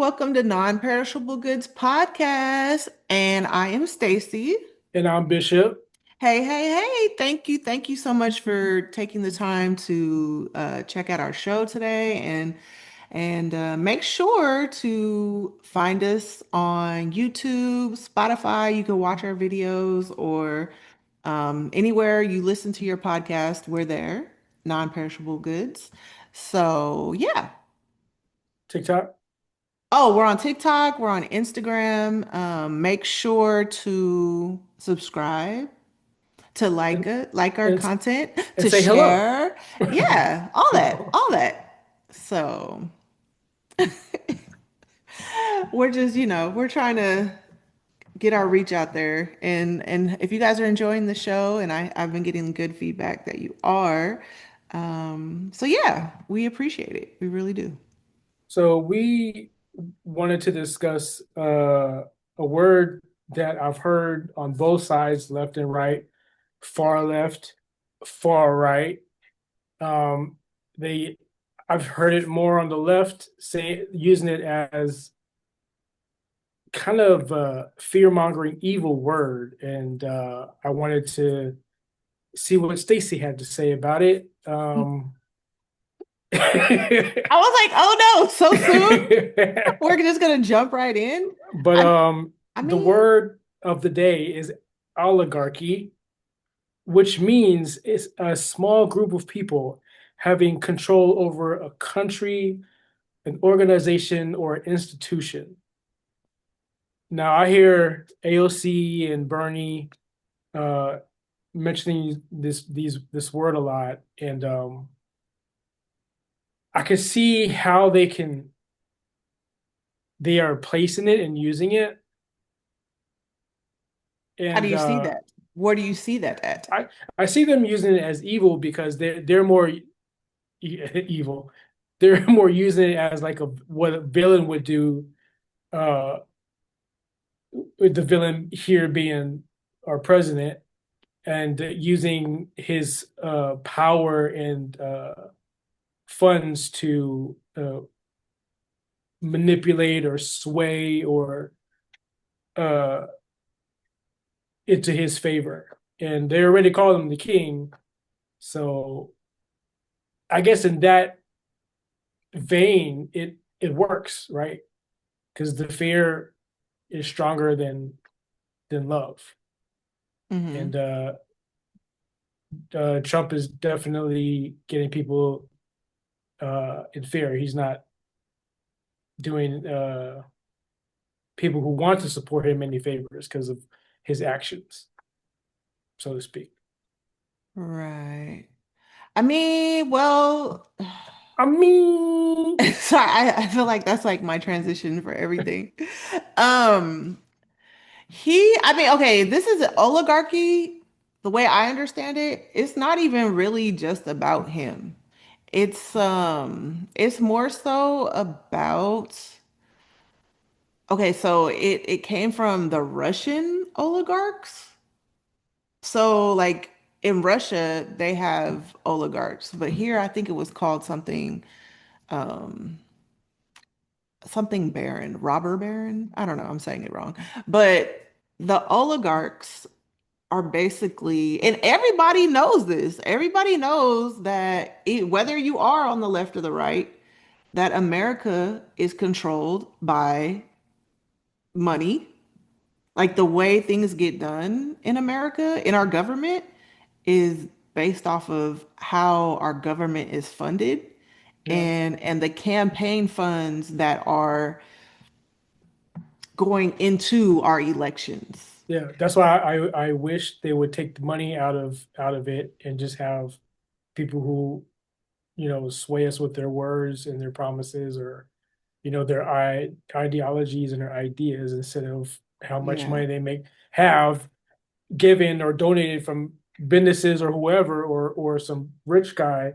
welcome to Non-Perishable Goods Podcast. And I am Stacey. And I'm Bishop. Hey, hey, hey. Thank you. Thank you so much for taking the time to check out our show today and make sure to find us on YouTube, Spotify. You can watch our videos or anywhere you listen to your podcast. We're there, Non-Perishable Goods. So, yeah. TikTok. Oh, we're on TikTok, we're on Instagram. Make sure to subscribe, to like and it, like our and content, and to say hello. share. Yeah, all that, all that. So we're just, we're trying to get our reach out there. And if you guys are enjoying the show, and I've been getting good feedback that you are, so yeah, we appreciate it. We really do. So we wanted to discuss a word that I've heard on both sides, left and right, far left, far right. Um, they, I've heard it more on the left, say using it as kind of a fear-mongering, evil word, and I wanted to see what Stacey had to say about it. I was like, oh no, so soon? We're just gonna jump right in. But I I the mean, word of the day is oligarchy, which means it's a small group of people having control over a country, an organization, or institution. Now I hear AOC and Bernie uh, mentioning this word a lot, and I can see how they are placing it and using it, how do and you see that? Where do you see that at? I I see them using it as evil because they're more evil. They're more using it as like what a villain would do. Uh, with the villain here being our president and using his power and funds to manipulate or sway or uh, into his favor. And they already call him the king. So I guess in that vein, it works, right? Because the fear is stronger than love, Hmm. and Trump is definitely getting people in fear. He's not doing people who want to support him any favors because of his actions, so to speak. Right. I mean, well, I mean, sorry, I feel like that's like my transition for everything. Um, I mean, okay, this is an oligarchy. The way I understand it, it's not even really just about him. It's more so about, okay, so it came from the Russian oligarchs. So like in Russia, they have oligarchs, but here I think it was called um something baron, robber baron. I don't know, I'm saying it wrong. But the oligarchs are basically, and everybody knows this. Everybody knows that whether you are on the left or the right, that America is controlled by money. Like the way things get done in America, in our government, is based off of how our government is funded yeah, and the campaign funds that are going into our elections. yeah. That's why I wish they would take the money out of it and just have people who sway us with their words and their promises or their ideologies and their ideas instead of how much Yeah. money they have given or donated from businesses or whoever or some rich guy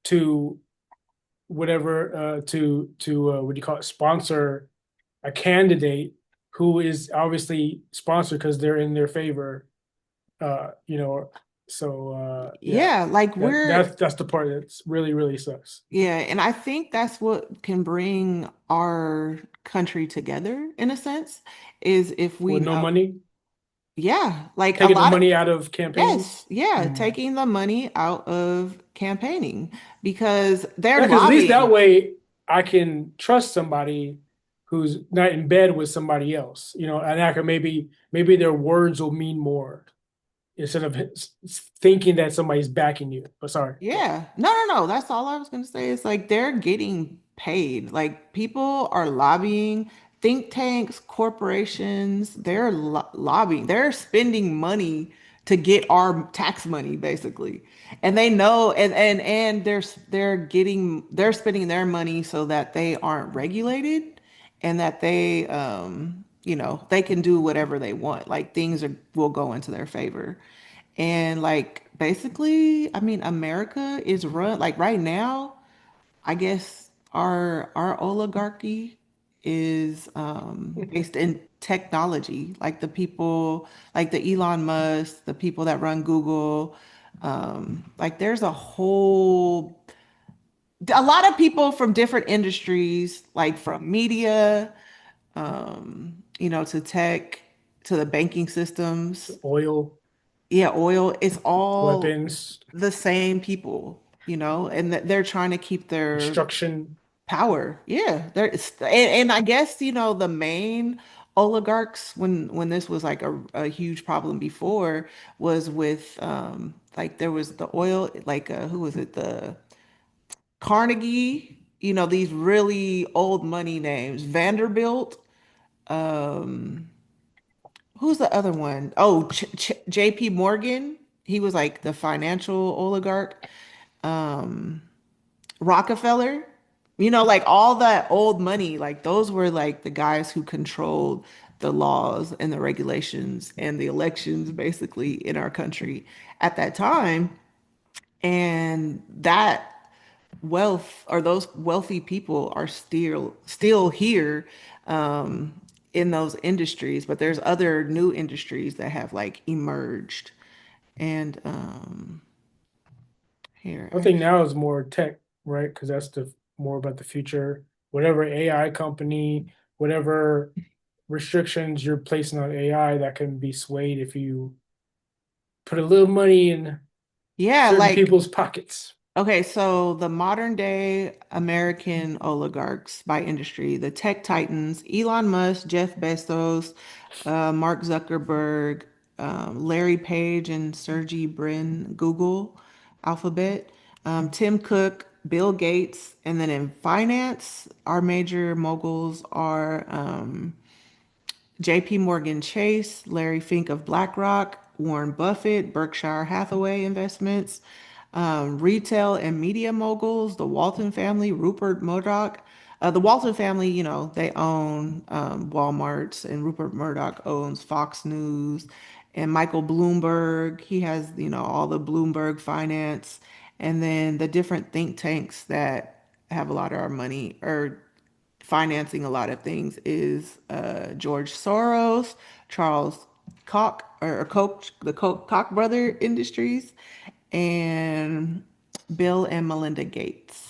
to whatever to what do you call it, sponsor a candidate who is obviously sponsored because they're in their favor, you know So yeah, Yeah, like that's the part that's really, really sucks. yeah, and I think that's what can bring our country together in a sense, is if we With no know, money, yeah, like a taking the lot of, money out of campaigning. yes, yeah, Mm. taking the money out of campaigning because they're Yeah, because at least that lobbying. way I can trust somebody who's not in bed with somebody else, and I can maybe their words will mean more instead of thinking that somebody's backing you. But sorry, go ahead. Yeah. No, no, no. That's all I was going to say. It's like they're getting paid. Like people are lobbying, think tanks, corporations, they're lobbying. They're spending money to get our tax money basically. And they know and they're spending their money so that they aren't regulated and that they they can do whatever they want. Like will go into their favor. And like basically, I mean, America is run like right now, I guess our oligarchy is based in technology, like the people like the Elon Musk, the people that run Google. Like there's a lot of people from different industries, like from media, to tech, to the banking systems. Oil, Yeah, oil, it's all weapons, the same people, and they're trying to keep their construction, power. Yeah, and I guess, the main oligarchs when this was like a huge problem before was with like there was the oil, like who was it? The Carnegie, these really old money names. Vanderbilt, who's the other one? Oh, JP Morgan. He was like the financial oligarch. Rockefeller. Like all that old money, like those were like the guys who controlled the laws and the regulations and the elections basically in our country at that time. And that wealth or those wealthy people are still here in those industries, but there's other new industries that have like emerged. And here, I think now is more tech, right? Because that's the more about the future. Whatever AI company, whatever restrictions you're placing on AI, that can be swayed if you put a little money in yeah, certain like people's pockets. okay, so the modern day American oligarchs by industry, the tech titans, Elon Musk, Jeff Bezos, Mark Zuckerberg, Larry Page, and Sergey Brin, Google, Alphabet, Tim Cook, Bill Gates, and then in finance, our major moguls are JP Morgan Chase, Larry Fink of BlackRock, Warren Buffett, Berkshire Hathaway Investments, retail and media moguls, the Walton family, Rupert Murdoch. The Walton family, they own Walmart's, and Rupert Murdoch owns Fox News, and Michael Bloomberg, he has, all the Bloomberg finance, and then the different think tanks that have a lot of our money or financing a lot of things is George Soros, Charles Koch or Koch, the Koch brother industries, and Bill and Melinda Gates.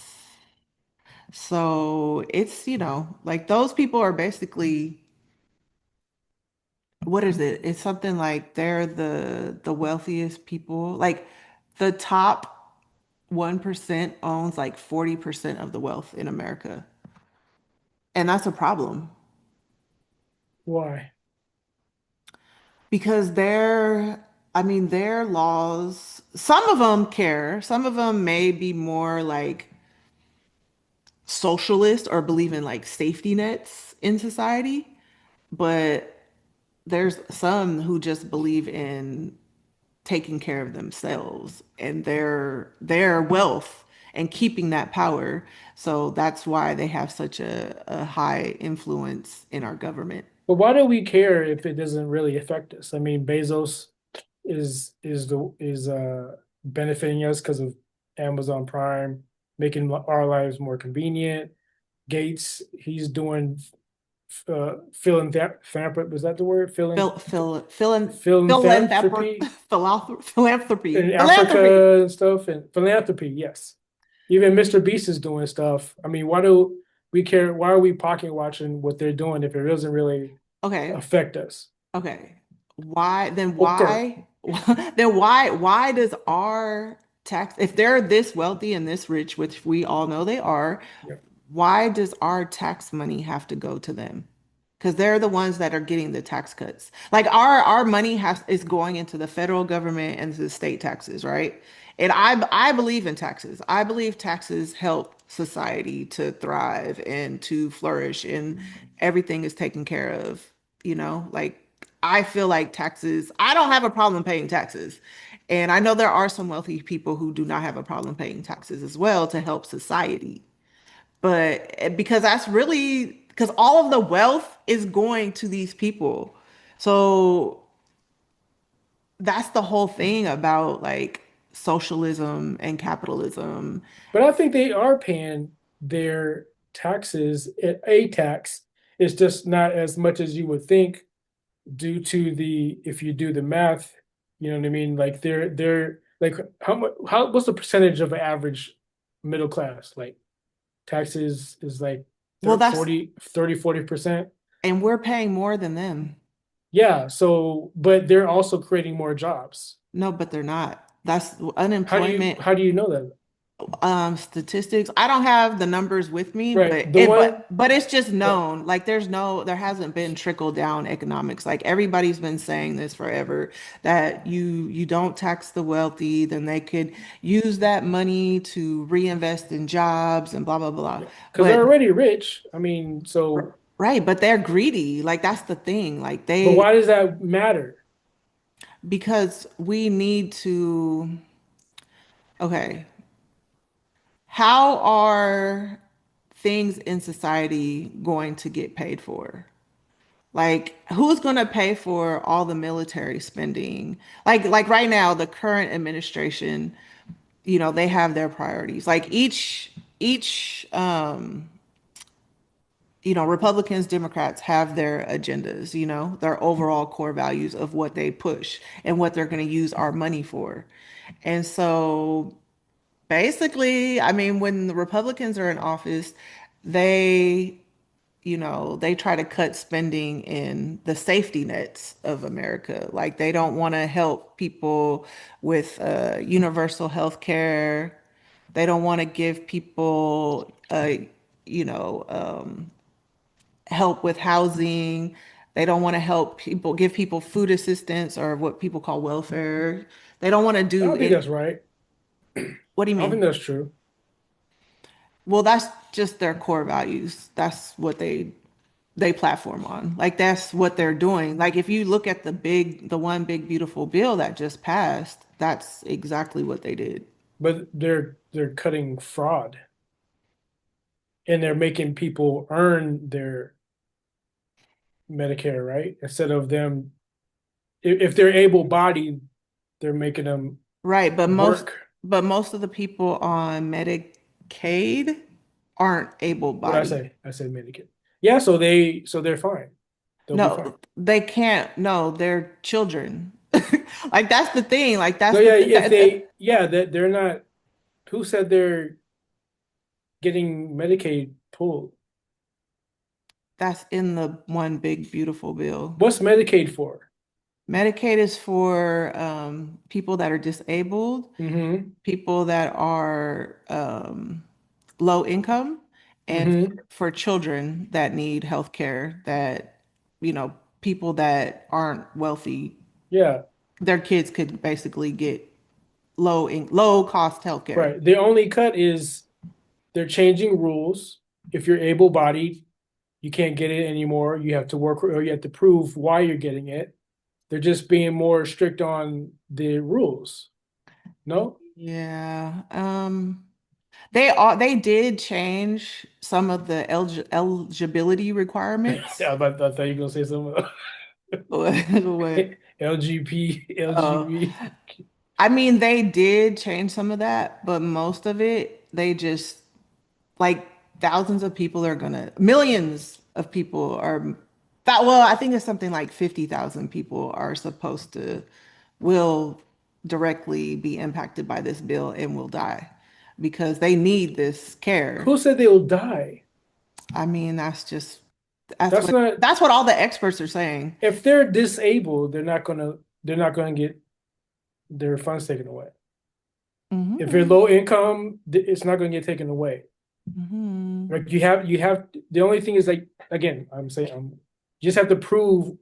So it's, like those people are basically, what is it? It's something like they're the wealthiest people. Like the top 1% owns like 40% of the wealth in America. And that's a problem. Why? Because I mean, their laws, some of them care, some of them may be more like socialist or believe in like safety nets in society, but there's some who just believe in taking care of themselves and their wealth and keeping that power. So that's why they have such a high influence in our government. But why do we care if it doesn't really affect us? I mean, Bezos is benefiting us because of Amazon Prime, making our lives more convenient. Gates, he's doing philanthropy, was that the word? Phil, phil, phil, Philanthropy philanthropy, in philanthropy. Africa and stuff, and philanthropy, yes. Even Mr. Beast is doing stuff. I mean, why do we care? Why are we pocket watching what they're doing if it doesn't really Okay, affect us? okay. Why then? Okay. Why then? Why does our tax, if they're this wealthy and this rich, which we all know they are, Yeah. why does our tax money have to go to them? Because they're the ones that are getting the tax cuts. Like our money has is going into the federal government and the state taxes, right? And I believe in taxes. I believe taxes help society to thrive and to flourish, and everything is taken care of, like I feel like taxes, I don't have a problem paying taxes. And I know there are some wealthy people who do not have a problem paying taxes as well to help society. But because that's really because all of the wealth is going to these people. So that's the whole thing about like socialism and capitalism. But I think they are paying their taxes at a tax. It's just not as much as you would think due to the if you do the math, you know what I mean? Like they're like how much how what's the percentage of an average middle class? Like taxes is like Well, 30, that's 40, 30, 40%. and we're paying more than them. Yeah, so but they're also creating more jobs. No, but they're not. That's unemployment How do you know that? statistics. I don't have the numbers with me, Right. but The one it's just right. known. Like there hasn't been trickle down economics. Like everybody's been saying this forever that you don't tax the wealthy, then they could use that money to reinvest in jobs and blah blah blah. Yeah. Because they're But already rich. I mean, so right, but they're greedy. Like that's the thing. Like but they why does that matter? because we need to okay, how are things in society going to get paid for? Like, who's going to pay for all the military spending? Like right now, the current administration, they have their priorities. Like each Republicans, Democrats have their agendas, their overall core values of what they push and what they're going to use our money for. And so basically, I mean, when the Republicans are in office, they, they try to cut spending in the safety nets of America. Like they don't want to help people with universal health care. They don't want to give people, you know, um, help with housing. They don't want to help people, give people food assistance or what people call welfare. They don't want to I do don't think it. that's right. What do you I don't think mean? that's true. Well, that's just their core values. That's what they platform on. Like that's what they're doing. Like if you look at the one big beautiful bill that just passed, that's exactly what they did. But they're cutting fraud and they're making people earn their Medicare, right? Instead of them if they're able-bodied, they're making them Right, work. but most of the people on Medicaid aren't What I able-bodied. say? I said Medicare. Yeah, so they're fine. They'll be fine. No, they can't. No, they're children. Like that's the thing. Like No, that's the yeah, thing. if they yeah, that they're not who said they're getting Medicaid pulled? That's in the one big beautiful bill. What's Medicaid for? Medicaid is for people that are disabled, Mm-hmm. people that are low income, and Mm-hmm. for children that need health care that, people that aren't wealthy, Yeah, their kids could basically get low cost health care. right. The only cut is they're changing rules. If you're able-bodied, you can't get it anymore. You have to work or you have to prove why you're getting it. They're just being more strict on the rules. No? Yeah. They did change some of the eligibility requirements. I thought you were gonna say something. What? Uh, LGBT. I mean, they did change some of that, but most of it, they just like thousands of people are gonna, millions of people are that well, I think it's something like 50,000 people are supposed to will directly be impacted by this bill and will die because they need this care. Who said they will die? I mean, that's just that's That's what not, that's what all the experts are saying. if they're disabled, they're not gonna get their funds taken away. If you're Hmm. low income, it's not gonna get taken away. Hmm. Like you have the only thing is like, again, I'm saying, you just have to prove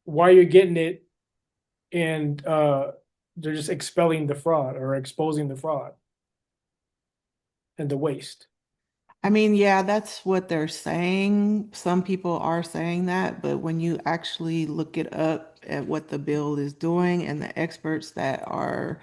why you're getting it, and they're just expelling the fraud or exposing the fraud and the waste. I mean, yeah, that's what they're saying. Some people are saying that, but when you actually look it up at what the bill is doing and the experts that are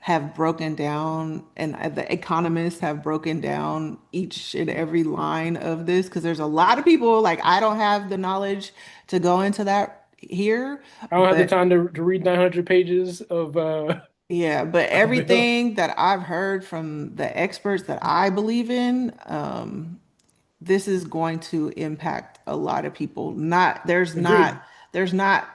have broken down and the economists have broken down each and every line of this, because there's a lot of people like I don't have the knowledge to go into that here, I don't have the but time to read 900 pages of yeah, but a bill. everything that I've heard from the experts that I believe in, this is going to impact a lot of people. Not Agreed. there's not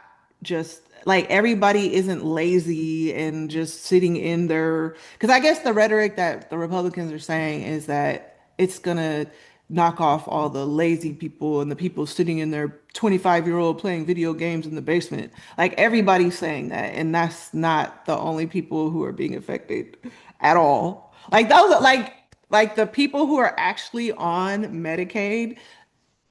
just like everybody isn't lazy and just sitting in their because I guess the rhetoric that the Republicans are saying is that it's gonna knock off all the lazy people and the people sitting in their 25-year-old playing video games in the basement. Like everybody's saying that, and that's not the only people who are being affected at all. Like those like the people who are actually on Medicaid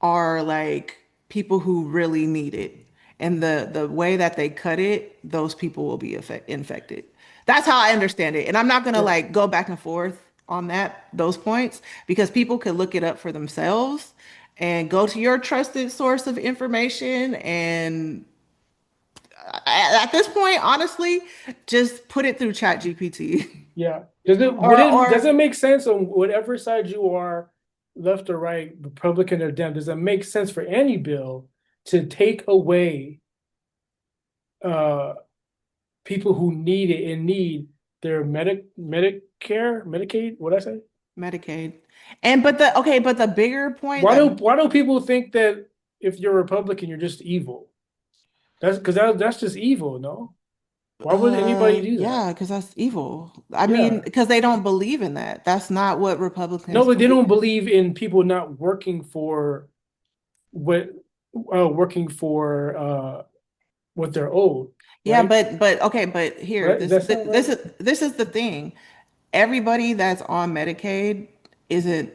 are like people who really need it. And the way that they cut it, those people will be infected. That's how I understand it. And I'm not gonna Yeah. like go back and forth on those points because people could look it up for themselves and go to your trusted source of information and at this point, honestly, just put it through Chat GPT. Yeah. Does it would or it does or it make sense on whatever side you are, left or right, Republican or Dem? Does it make sense for any bill to take away uh people who need it and need their Medicaid? What did I say? Medicaid. And but the okay, but the bigger point Why that do people think that if you're Republican, you're just evil? That's because that's just evil, no? Why would anybody do that? yeah, because that's evil. I mean, Yeah. because they don't believe in that. That's not what No, Republicans but they believe don't in. believe in people not working for what working for what they're owed, Yeah, right? but okay, but here, Right? Does that sound right? this is the thing. Everybody that's on Medicaid isn't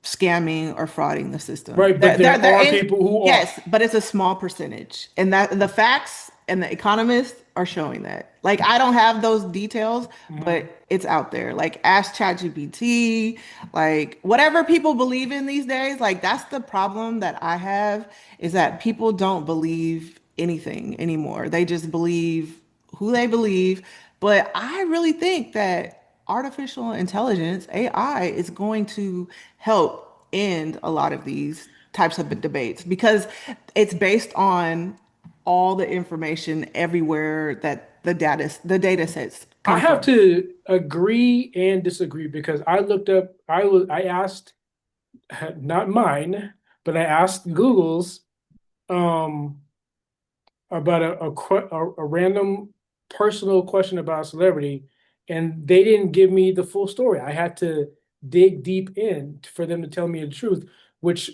scamming or frauding the system. Right, but there They're are in, people who are. yes, but it's a small percentage. And that the facts and the economists are showing that. Like I don't have those details, but Mhm. it's out there. Like ask ChatGPT, like whatever people believe in these days, like that's the problem that I have is that people don't believe anything anymore. They just believe who they believe. But I really think that artificial intelligence, AI, is going to help end a lot of these types of debates because it's based on all the information everywhere that the data sets I come have from. to agree and disagree because I looked up, I asked, not mine, but I asked Google's um about a random personal question about a celebrity, and they didn't give me the full story. I had to dig deep in for them to tell me the truth, which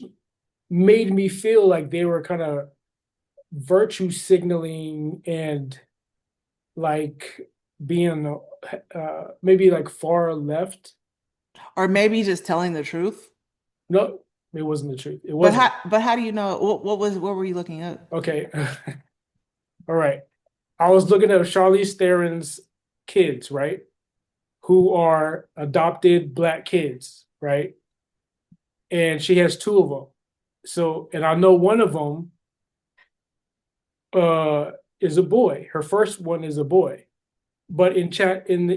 made me feel like they were kind of virtue signaling and like being maybe like far left. Or maybe just telling the truth. No, it wasn't the truth. It wasn't. But how do you know what were you looking up? Okay. All right. I was looking at Charlize Theron's kids, right? Who are adopted black kids, right? And she has two of them. So, and I know one of them uh is a boy. Her first one is a boy. But in chat in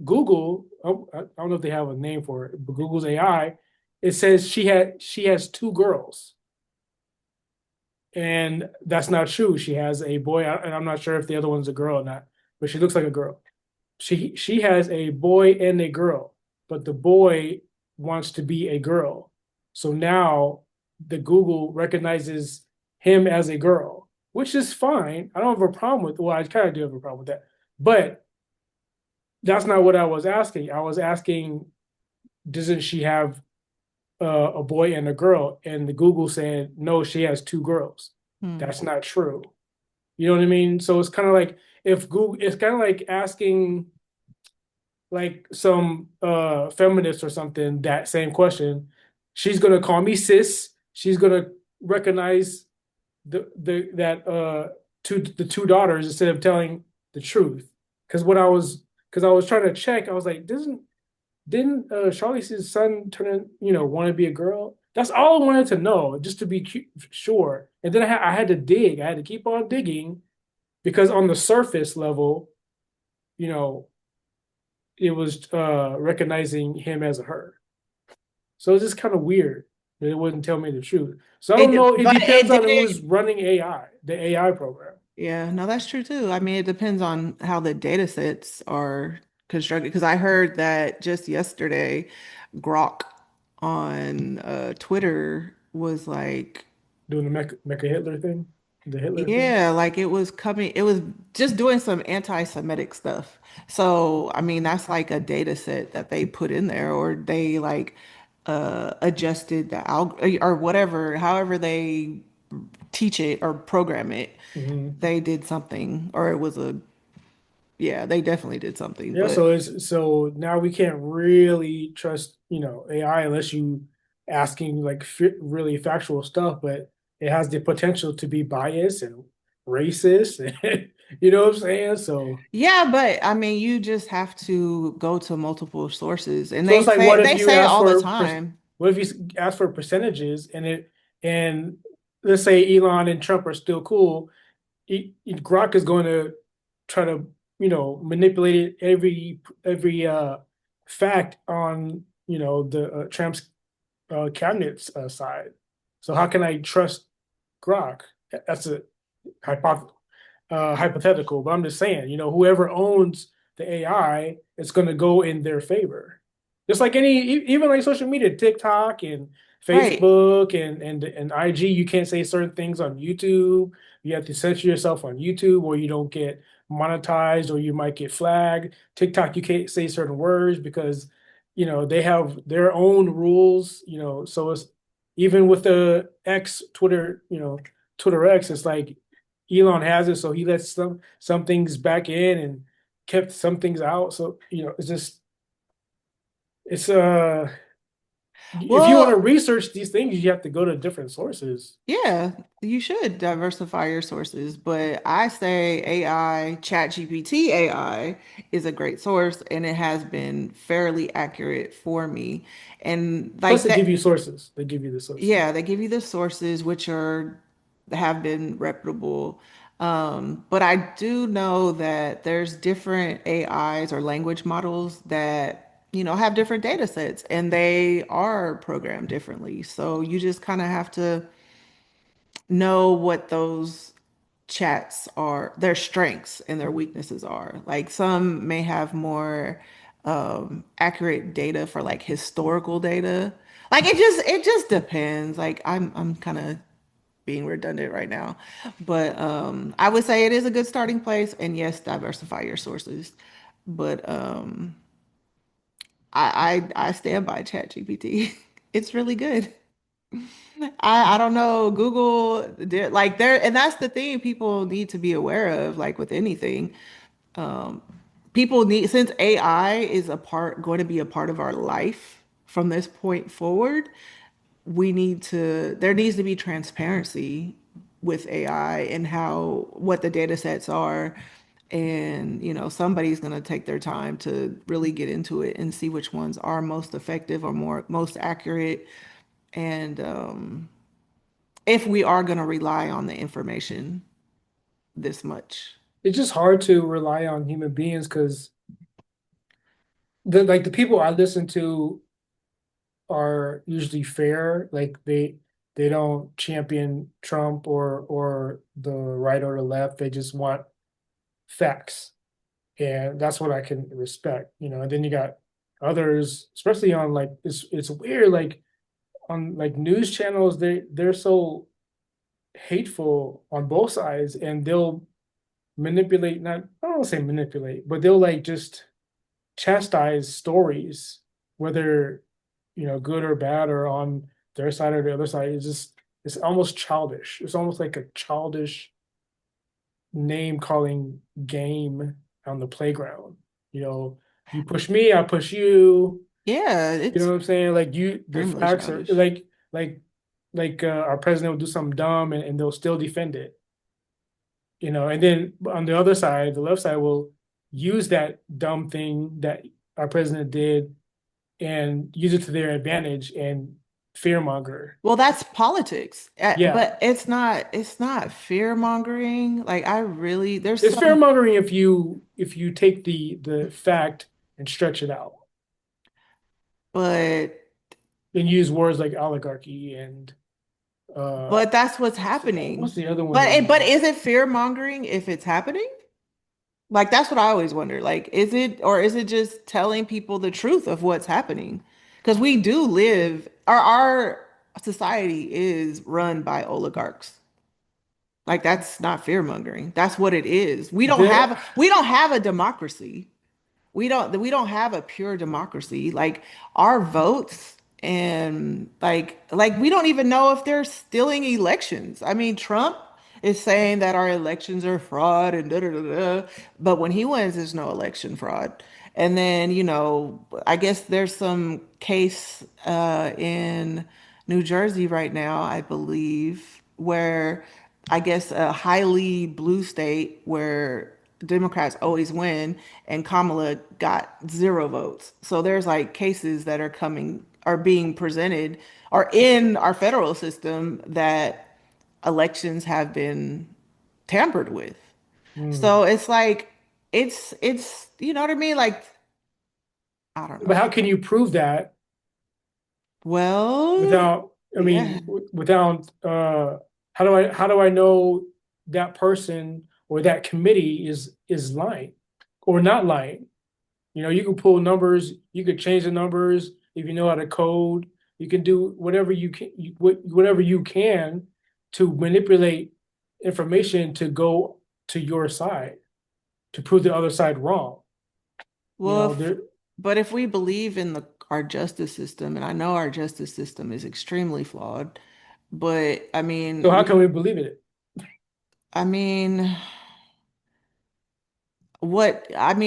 Google, oh, I don't know if they have a name for it, but Google's AI, it says she has two girls. And that's not true. She has a boy, and I'm not sure if the other one's a girl or not, but she looks like a girl. She has a boy and a girl, but the boy wants to be a girl. So now the Google recognizes him as a girl, which is fine. I don't have a problem with. Well, I kind of do have a problem with that, but that's not what I was asking. I was asking, doesn't she have a boy and a girl? And the Google said, no, she has two girls. Hmm. That's not true. You know what I mean? So it's kind of like if Google, it's kind of like asking like some feminist or something that same question. She's gonna call me cis. She's gonna recognize the that the two daughters instead of telling the truth. Because what I was because I was trying to check, I was like, didn't Charlie's son turn in, want to be a girl? That's all I wanted to know, just to be sure. And then I had to dig. I had to keep on digging because on the surface level, you know, it was recognizing him as a her. So it's just kind of weird that it wouldn't tell me the truth. So I don't know. It But depends it on did. who's running AI, the AI program. Yeah, no, that's true too. I mean, it depends on how the data sets are constructed. Because I heard that just yesterday, Grok on Twitter was like, Doing the Mecha Hitler thing, the Hitler thing. yeah, like it was just doing some anti-Semitic stuff. So, I mean, that's like a data set that they put in there, or they like adjusted the alg or whatever, however they teach it or program it. Mhm. They did something, or it was a, yeah, they definitely did something. Yeah, But so now we can't really trust, AI unless you asking like really factual stuff, but it has the potential to be biased and racist. You know what I'm saying? yeah, but I mean, you just have to go to multiple sources, and So it's like, what if they you say ask all the for time. what if you ask for percentages and let's say Elon and Trump are still cool, Grok is going to try to manipulate it every fact on the Trump's cabinet's side. So how can I trust Grok? That's a hypothetical, but I'm just saying, whoever owns the AI, it's going to go in their favor. Just like even like social media, TikTok and Right. Facebook and IG, you can't say certain things on YouTube. You have to censor yourself on YouTube, or you don't get monetized, or you might get flagged. TikTok, you can't say certain words because they have their own rules. So it's even with the X Twitter, Twitter X, it's like Elon has it, so he lets some things back in and kept some things out. So it's just it's if you want to Well, research these things, you have to go to different sources. yeah, you should diversify your sources, but I say AI, ChatGPT AI is a great source and it has been fairly accurate for me. And Plus, like they give that, you sources. They give you the sources. yeah, they give you the sources which are have been reputable. But I do know that there's different AIs or language models that, have different data sets and they are programmed differently. So you just kind of have to know what those chats are, their strengths and their weaknesses are. Like some may have more accurate data for like historical data. Like it just depends. Like I'm kind of being redundant right now, but I would say it is a good starting place. And yes, diversify your sources. But I stand by ChatGPT. It's really good. I don't know. Google did like there, and that's the thing people need to be aware of, like with anything. People need, since AI is going to be a part of our life from this point forward, there needs to be transparency with AI and what the data sets are. And, somebody's going to take their time to really get into it and see which ones are most effective or most accurate. And, if we are going to rely on the information this much. It's just hard to rely on human beings because the people I listen to are usually fair. Like they don't champion Trump or the right or the left. They just want facts. And that's what I can respect. And then you got others, especially on like it's weird, like on like news channels, they're so hateful on both sides, and they'll manipulate, not, I don't want to say manipulate, but they'll like just chastise stories, whether good or bad, or on their side or the other side. It's almost childish. It's almost like a childish name calling game on the playground. You know, you push me, I push you. Yeah, You know it's what I'm saying? Like the extremely facts are childish. our president will do something dumb, and they'll still defend it. And then on the other side, the left side will use that dumb thing that our president did and use it to their advantage and fearmonger. Well, that's politics. Yeah, But it's not fear mongering. Like I really there's it's some fearmongering if you take the fact and stretch it out but and use words like oligarchy and uh but that's what's happening. what's the other one But they but use? is it fear mongering if it's happening? Like that's what I always wonder. Like is it just telling people the truth of what's happening? Because we do live our society is run by oligarchs. Like that's not fear mongering. That's what it is. There, We don't have a democracy. We don't have a pure democracy. Like our votes and like we don't even know if they're stealing elections. I mean, Trump is saying that our elections are fraud and da da da da, but when he wins, there's no election fraud. And then, I guess there's some case in New Jersey right now, I believe, where I guess a highly blue state where Democrats always win, and Kamala got 0 votes. So there's like cases that are being presented, are in our federal system that elections have been tampered with. So hmm. it's like, it's, you know what I mean? Like, I don't But know. how can you prove that Well, without, I yeah. mean, without, how do I know that person or that committee is lying or not lying? You can pull numbers, you could change the numbers if you know how to code. You can do whatever you can, whatever you can to manipulate information to go to your side to prove the other side wrong. You Well, know, there. but if we believe in our justice system, and I know our justice system is extremely flawed, but I So mean, how can we believe in it? I mean,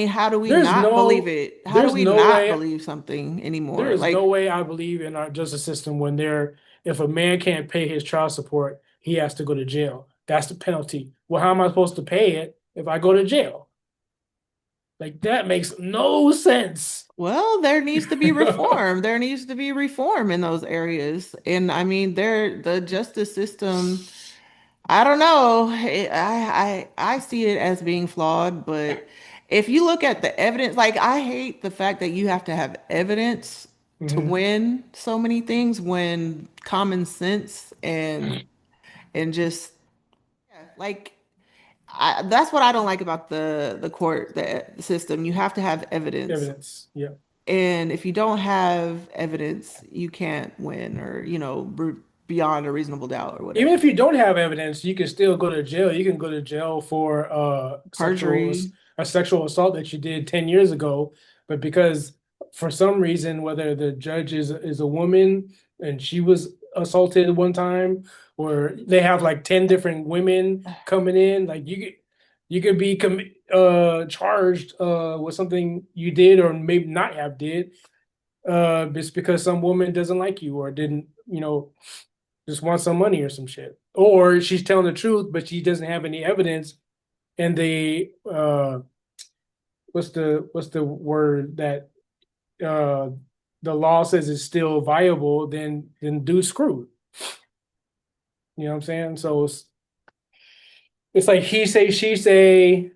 how do we There's not believe no, it? How do there's we no not way. believe something There anymore? is no Like, way I believe in our justice system when if a man can't pay his child support, he has to go to jail. That's the penalty. Well, how am I supposed to pay it if I go to jail? Like that makes no sense. well, there needs to be reform. There needs to be reform in those areas. And I mean, the justice system, I don't know. I see it as being flawed, but if you look at the evidence, like I hate the fact that you have to have evidence to Hmm. win so many things when common sense and just like that's what I don't like about the court the system. You have to have evidence. Evidence. Yeah. And if you don't have evidence, you can't win or, beyond a reasonable doubt or Even whatever. if you don't have evidence, you can still go to jail. You can go to jail for Perjury. a sexual assault that you did 10 years ago, but because for some reason, whether the judge is a woman and she was assaulted one time, or they have like 10 different women coming in, like you could be charged with something you did or maybe not have did just because some woman doesn't like you or didn't, just wants some money or some shit. Or she's telling the truth, but she doesn't have any evidence. And what's the word that uh the law says is still viable, then do screwed. You know what I'm saying? So it's like he say, she say,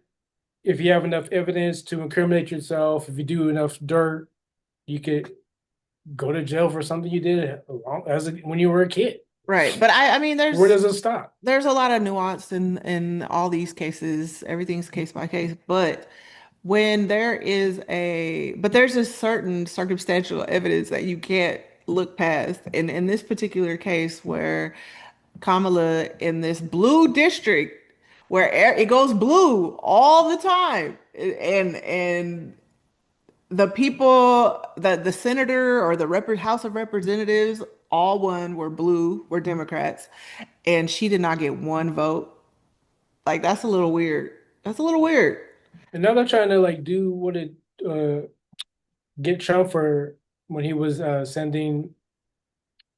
if you have enough evidence to incriminate yourself, if you do enough dirt, you could go to jail for something you did when you were a kid. Right. But I mean, Where does it stop? there's a lot of nuance in all these cases. Everything's case by case. But there's a certain circumstantial evidence that you can't look past. And in this particular case, where Kamala in this blue district, where it goes blue all the time, and the people, the senator or the House of Representatives, all one were blue, were Democrats, and she did not get one vote. Like that's a little weird. That's a little weird. And now they're trying to like do what it get Trump for when he was sending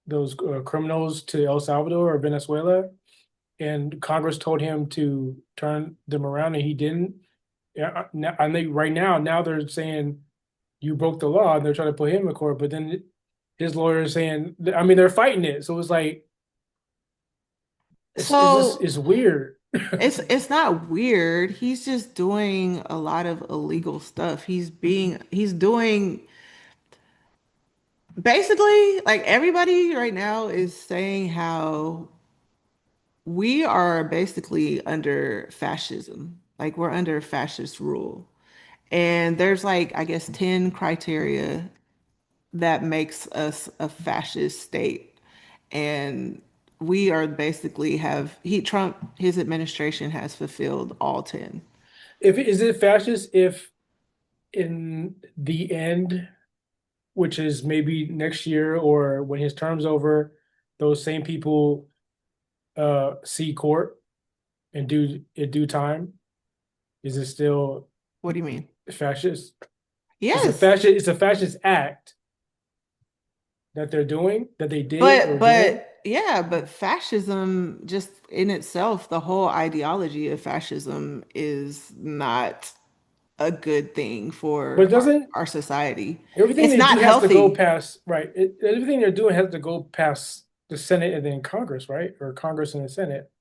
those criminals to El Salvador or Venezuela, and Congress told him to turn them around, and he didn't. Yeah, I think right now they're saying you broke the law, and they're trying to put him in court. But then his lawyer is saying, I mean, they're fighting it. So it's like it's just So it's weird. it's not weird. He's just doing a lot of illegal stuff. He's doing basically like everybody right now is saying how we are basically under fascism. Like we're under fascist rule. And there's like I guess 10 criteria that makes us a fascist state. And we are basically have Trump, his administration has fulfilled all 10. If is it fascist if in the end, which is maybe next year or when his term's over, those same people see court and do in due time, is it still What do you mean? fascist? Yes. It's a fascist act that they're doing, that they did or doing. But yeah, but fascism just in itself, the whole ideology of fascism is not a good thing But for it doesn't our society. everything It's they do not has to go healthy. past, right? Everything they're doing has to go past the Senate and then Congress, right? Or Congress and the Senate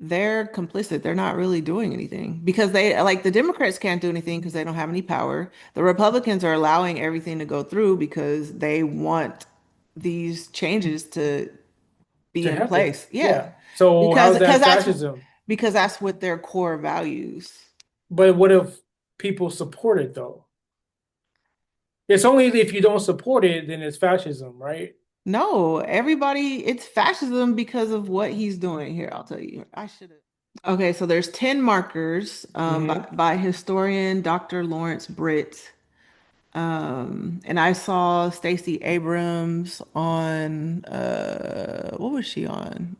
They're complicit. They're not really doing anything because they like the Democrats can't do anything because they don't have any power. The Republicans are allowing everything to go through because they want these changes to be to in happen. place. Yeah. Yeah. So Because how's because that that's fascism? because that's what their core values. But what if people support it though? It's only if you don't support it, then it's fascism, right? No, everybody, it's fascism because of what he's doing. Here, I'll tell you. I should have. Okay, so there's 10 markers Hmm. by historian Dr. Lawrence Britt. And I saw Stacey Abrams on what was she on?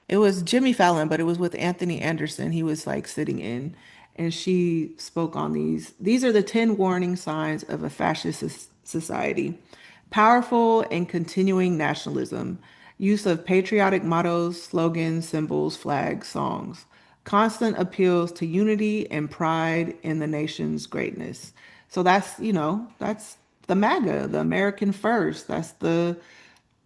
It was Jimmy Fallon, but it was with Anthony Anderson. He was like sitting in, and she spoke on these. These are the 10 warning signs of a fascist society. Powerful and continuing nationalism, use of patriotic mottos, slogans, symbols, flags, songs, constant appeals to unity and pride in the nation's greatness. So that's the MAGA, the American first. That's the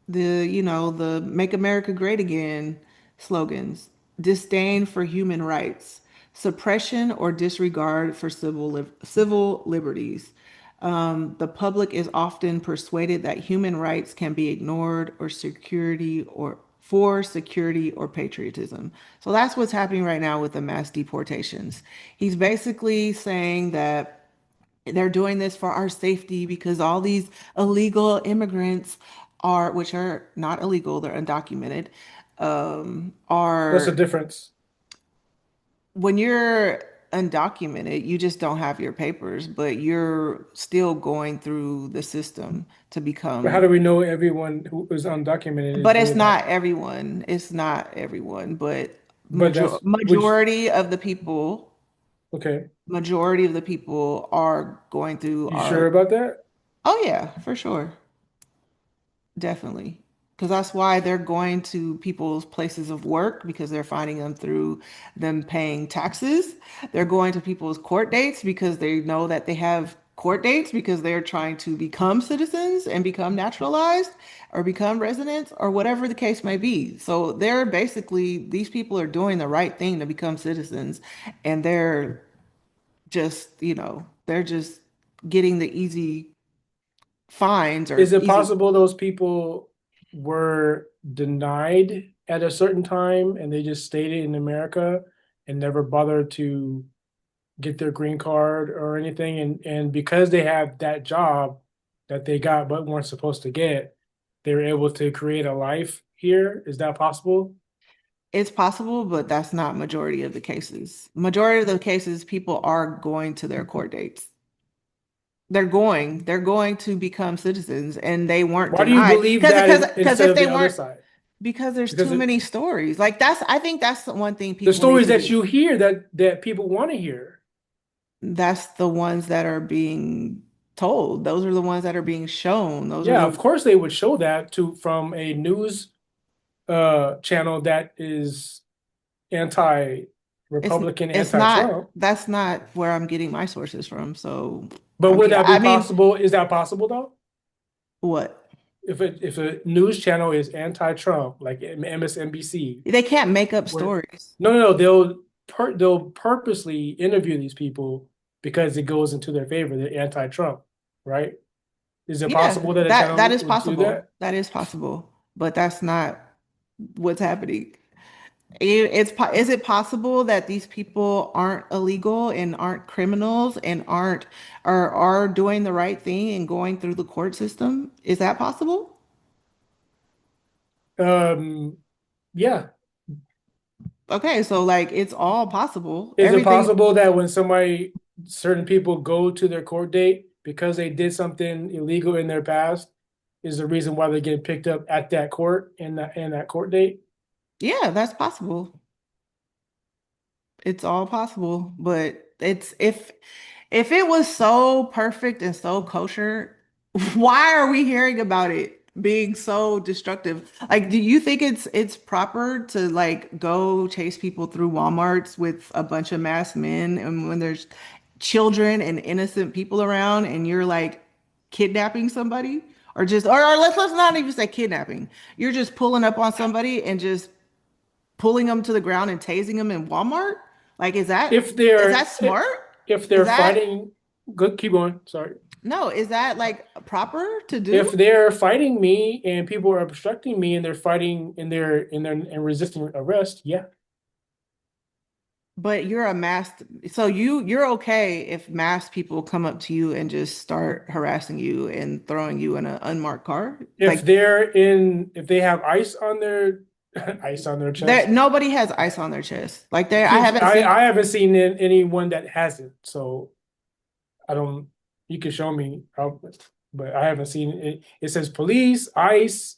Make America Great Again slogans, disdain for human rights, suppression or disregard for civil liberties. The public is often persuaded that human rights can be ignored or security or for security or patriotism. So that's what's happening right now with the mass deportations. He's basically saying that they're doing this for our safety because all these illegal immigrants are, which are not illegal, they're undocumented, What's the are difference? when you're undocumented, you just don't have your papers, but you're still going through the system to But how become. do we know everyone who is undocumented is But it's doing that? not everyone. It's not everyone, but But that's which, majority of the people, okay. majority of the people are going through You sure our. about that? Oh yeah, for sure. Definitely. Because that's why they're going to people's places of work because they're finding them through them paying taxes. They're going to people's court dates because they know that they have court dates because they're trying to become citizens and become naturalized or become residents or whatever the case may be. So they're basically, these people are doing the right thing to become citizens and they're they're just getting the easy fines Is or it easy. possible those people were denied at a certain time and they just stayed in America and never bothered to get their green card or anything? And because they have that job, that they got but weren't supposed to get, they were able to create a life here. Is that possible? It's possible, but that's not majority of the cases. Majority of the cases, people are going to their court dates. They're going to become citizens and they weren't Why do you denied. believe Because that because because instead if of they the other weren't, side? because there's Because too many stories. Like I think that's the one thing the people need stories to that do. you hear that people want to hear. That's the ones that are being told. Those are the ones that are being shown. Those are Yeah, the of course they would show that to from a news channel that is it's anti-Republican, it's not anti-Trump. that's not where I'm getting my sources from. So But I would mean that be I mean possible? Is that possible though? what? If a news channel is anti-Trump, like MSNBC, They can't make up where stories. no, they'll purposely interview these people because it goes into their favor. They're anti-Trump, right? Is it Yeah, possible that a that channel is would do possible. that? That is possible, but that's not what's happening. Is it possible that these people aren't illegal and aren't criminals and aren't or are doing the right thing and going through the court system? Is that possible? Um, yeah. Okay, so like it's all possible. Is it Everything, possible that when certain people go to their court date because they did something illegal in their past, is the reason why they're getting picked up at that court in that court date? yeah, that's possible. It's all possible, but it's if it was so perfect and so kosher, why are we hearing about it being so destructive? Like, do you think it's proper to like go chase people through Walmarts with a bunch of masked men and when there's children and innocent people around and you're like kidnapping somebody? Or let's not even say kidnapping. You're just pulling up on somebody and just pulling them to the ground and tasing them in Walmart? Like, If is that they're smart? if Is they're that fighting, good, keep going. Sorry. no? Is that like proper to If do? they're fighting me and people are obstructing me and they're fighting and resisting arrest, yeah. But you're a masked, so you're okay if masked people come up to you and just start harassing you and throwing you in an unmarked car. If Like if they have ice on their ice on their there, chest. nobody has ice on their chest. Like I Keeps haven't seen. I haven't seen anyone that hasn't. So I don't. You can show me how, but I haven't seen it. It says police, ICE.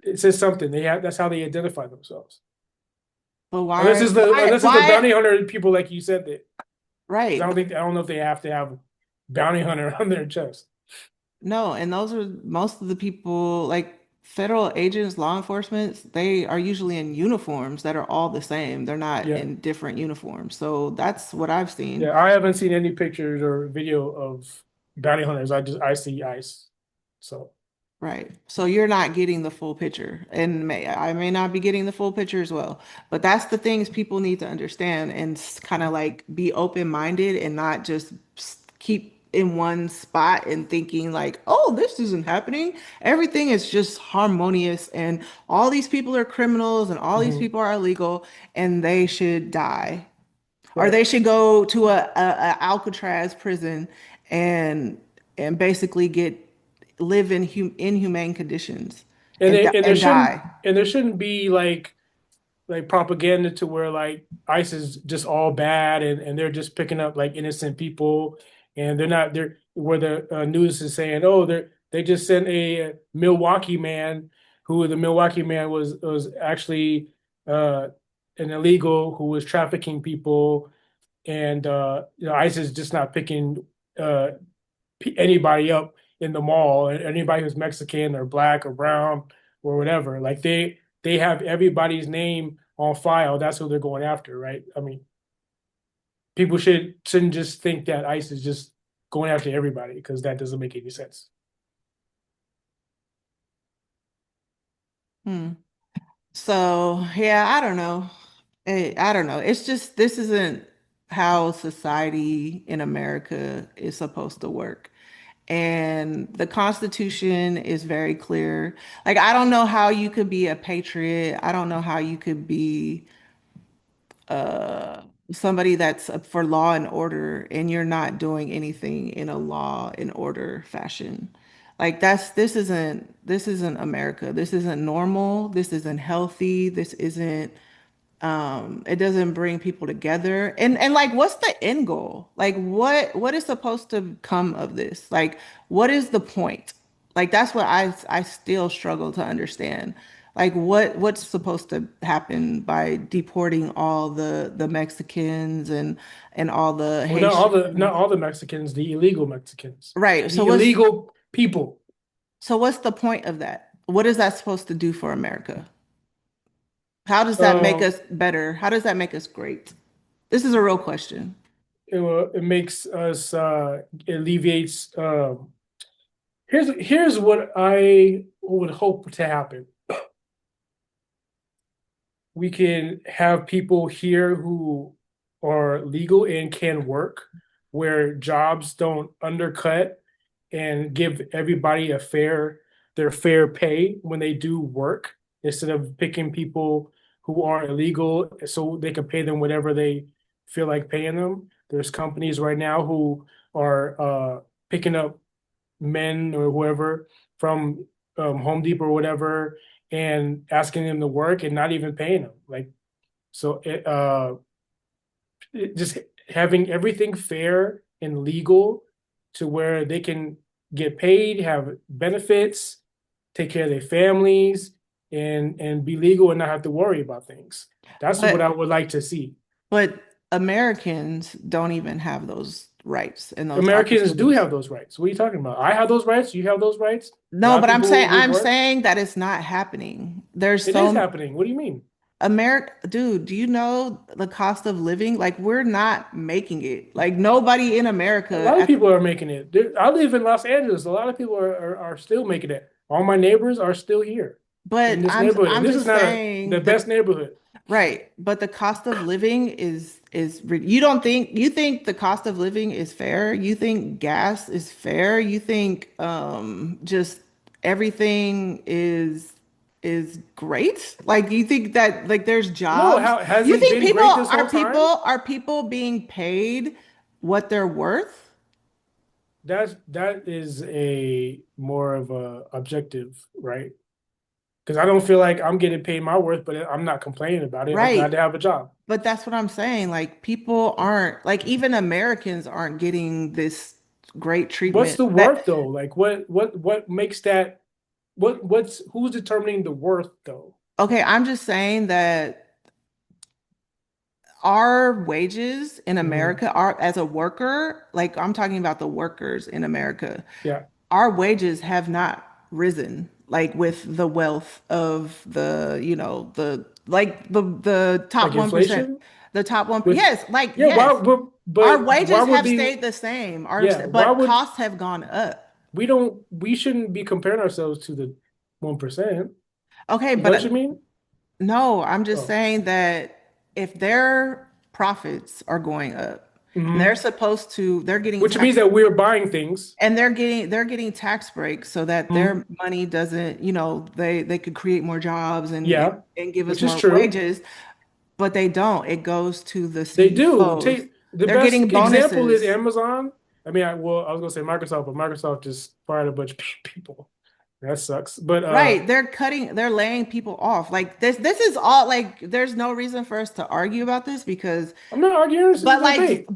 It says something. They have. That's how they identify themselves. But Unless why? it's the Why? unless it's the Why? bounty hunter people like you said that. Because Right. I don't know if they have to have bounty hunter on their chest. No, and those are most of the people, like federal agents, law enforcement, they are usually in uniforms that are all the same. They're not Yeah, in different uniforms. So that's what I've seen. yeah. I haven't seen any pictures or video of bounty hunters. I see ICE. So Right. So you're not getting the full picture. And I may not be getting the full picture as well. But that's the things people need to understand and kind of like be open-minded and not just keep in one spot and thinking like, oh, this isn't happening. Everything is just harmonious and all these people are criminals and all these mhm. people are illegal and they should die. Or Right. they should go to a Alcatraz prison and basically get live in inhumane conditions And they and there and shouldn't die. and there shouldn't be like propaganda to where like ICE is just all bad and they're just picking up like innocent people and they're where the news is saying oh they just sent a Milwaukee man who the Milwaukee man was actually uh an illegal who was trafficking people and ICE is just not picking uh anybody up in the mall, anybody who's Mexican or black or brown or whatever. Like they have everybody's name on file. That's who they're going after, right? I mean, people shouldn't just think that ICE is just going after everybody because that doesn't make any sense. Hmm. So yeah, I don't know. I don't know. It's just this isn't how society in America is supposed to work. And the Constitution is very clear. Like, I don't know how you could be a patriot. I don't know how you could be somebody that's up for law and order and you're not doing anything in a law and order fashion. Like this isn't America. This isn't normal. This isn't healthy. This isn't it doesn't bring people together. And like what's the end goal? Like what is supposed to come of this? Like what is the point? Like that's what I still struggle to understand. Like what's supposed to happen by deporting all the Mexicans and all the Well, not Haitians? all the Mexicans, the illegal Mexicans, Right. the illegal people. So what's the point of that? What is that supposed to do for America? How does that make Um, us better? How does that make us great? This is a real question. it makes us alleviates. Here's what I would hope to happen. We can have people here who are legal and can work, where jobs don't undercut and give everybody their fair pay when they do work, instead of picking people who are illegal so they can pay them whatever they feel like paying them. There's companies right now who are picking up men or whoever from Home Depot or whatever, and asking them to work and not even paying them. Like, so just having everything fair and legal to where they can get paid, have benefits, take care of their families, and be legal and not have to worry about things. That's what I But would like to see. but Americans don't even have those rights and those Americans do opportunities. have those rights. What are you talking about? I have those rights. You have those rights. A No, lot of but I'm people saying with I'm work. saying that it's not happening. There's It is so happening. What do you mean? America, dude, do you know the cost of living? Like we're not making it. Like nobody in A America lot of at people are making it. I live in Los Angeles. A lot of people are still making it. All my neighbors are still here in but this neighborhood, and I'm this is just not the saying best neighborhood. right, but the cost of living you don't think you think the cost of living is fair? You think gas is fair? You think just everything is great? Like you think that like there's No, jobs? how has You it think been great this whole time? are people being paid what they're worth? That is a more of a objective, right? Because I don't feel like I'm getting paid my worth, but I'm not complaining about it. I'm glad Right. to have a job. But that's what I'm saying. Like people aren't like even Americans aren't getting this great What's treatment the that worth though? Like what makes that what's who's determining the worth though? okay, I'm just saying that our wages in Mhm. America are as a worker, like I'm talking about the workers in America, Yeah, our wages have not risen like with the wealth of the top like 1%, inflation the top one. with Yes, like yeah. yes, our Why wages would have be stayed the same, yeah? Why but would costs have gone up. we shouldn't be comparing ourselves to the 1%? Okay, Is that what you but mean? no, I'm just Oh, saying that if their profits are going up and hmm. they're getting Which means tax that we're buying things. and they're getting tax breaks so that Mhm. their money doesn't, they could create more jobs Yeah, and give us which is more true. wages, but they don't. It goes to the They do. CEOs. Take the They're best getting example is bonuses. Amazon. I mean, I was gonna say Microsoft, but Microsoft just fired a bunch of people. That sucks. But Right. They're laying people off. Like this is all like there's no reason for us to argue about this because I'm not arguing. This is but debate.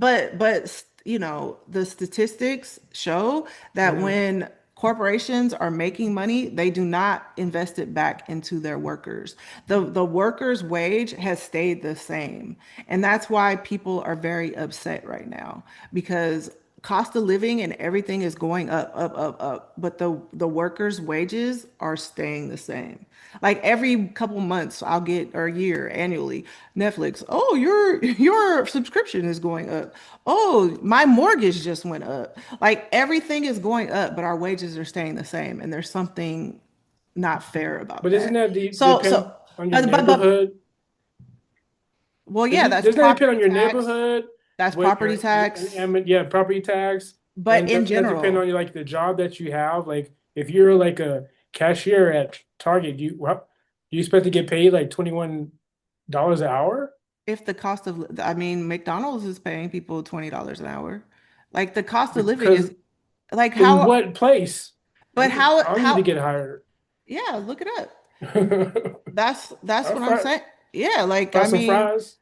the statistics show that Mhm. when corporations are making money, they do not invest it back into their workers. The workers' wage has stayed the same. And that's why people are very upset right now because cost of living and everything is going up, up, up, up, but the workers' wages are staying the same. Like every couple months, I'll get or a year annually, Netflix. Oh, your subscription is going up. Oh, my mortgage just went up. Like everything is going up, but our wages are staying the same, and there's something not fair about But isn't that. that So so, depend on your but neighborhood? well, yeah, Isn't that's doesn't that depend property on your tax. neighborhood? That's What property tax. yeah, property tax, But and in doesn't that depend on general, your like the job that you have? Like if you're like a cashier at Target, you expect to get paid like $21 an hour? if the cost of, I mean, McDonald's is paying people $20 an hour. Like the cost of living Because is like in how what place? But I need to how get hired. yeah, look it up. I'll That's what I'm fry, saying. Yeah, like fry I some mean, fries.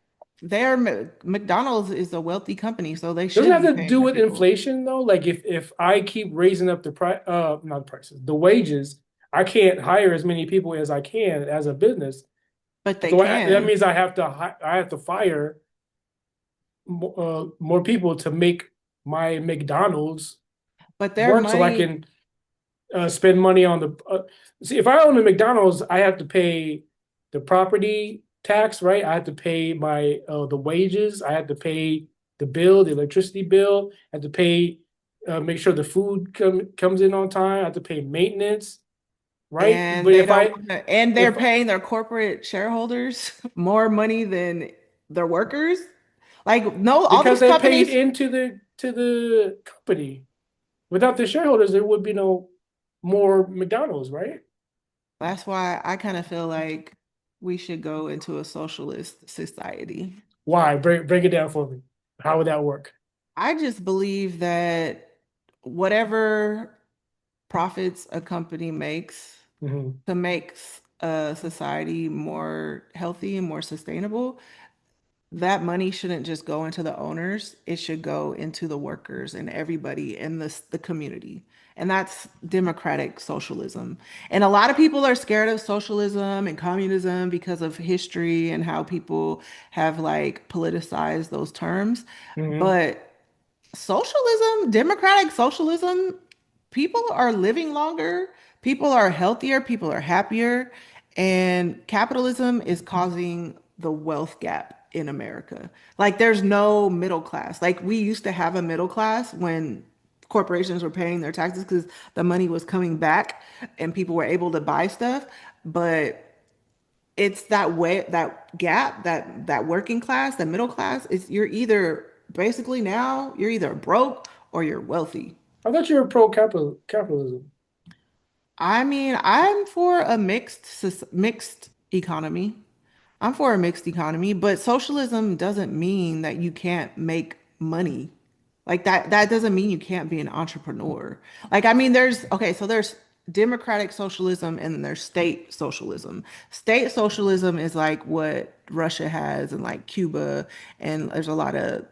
McDonald's is a wealthy company, so they Doesn't should it be have to paying do their with people. inflation though. Like if I keep raising up the price, not the prices, the wages, I can't hire as many people as I can as a business. But they So that can. means I have to fire more people to make my McDonald's But their work, so I money can spend money on the. See, if I own a McDonald's, I have to pay the property tax, right? I have to pay my the wages. I have to pay the bill, the electricity bill. I have to pay, make sure the food comes in on time. I have to pay maintenance, right? and But they don't want to, and they're if paying their corporate shareholders more money than their workers. Like, no, all because these they paid companies, into the company, without the shareholders, there would be no more McDonald's, right? that's why I kind of feel like we should go into a socialist society. Why? Break it down for me. How would that work? I just believe that whatever profits a company makes Hmm. to make a society more healthy and more sustainable, that money shouldn't just go into the owners. It should go into the workers and everybody in the community. And that's democratic socialism. And a lot of people are scared of socialism and communism because of history and how people have like politicized those terms. Hmm. But socialism, democratic socialism, people are living longer, people are healthier, people are happier, and capitalism is causing the wealth gap in America. Like there's no middle class. Like we used to have a middle class when corporations were paying their taxes because the money was coming back and people were able to buy stuff, but it's that way, that gap, that working class, that middle class is you're either basically now you're either broke or you're wealthy. I thought you were pro capitalism. I mean, I'm for a mixed economy. I'm for a mixed economy, but socialism doesn't mean that you can't make money. Like that doesn't mean you can't be an entrepreneur. Like I mean there's okay, so there's democratic socialism and then there's state socialism. State socialism is like what Russia has and like Cuba, and there's a lot of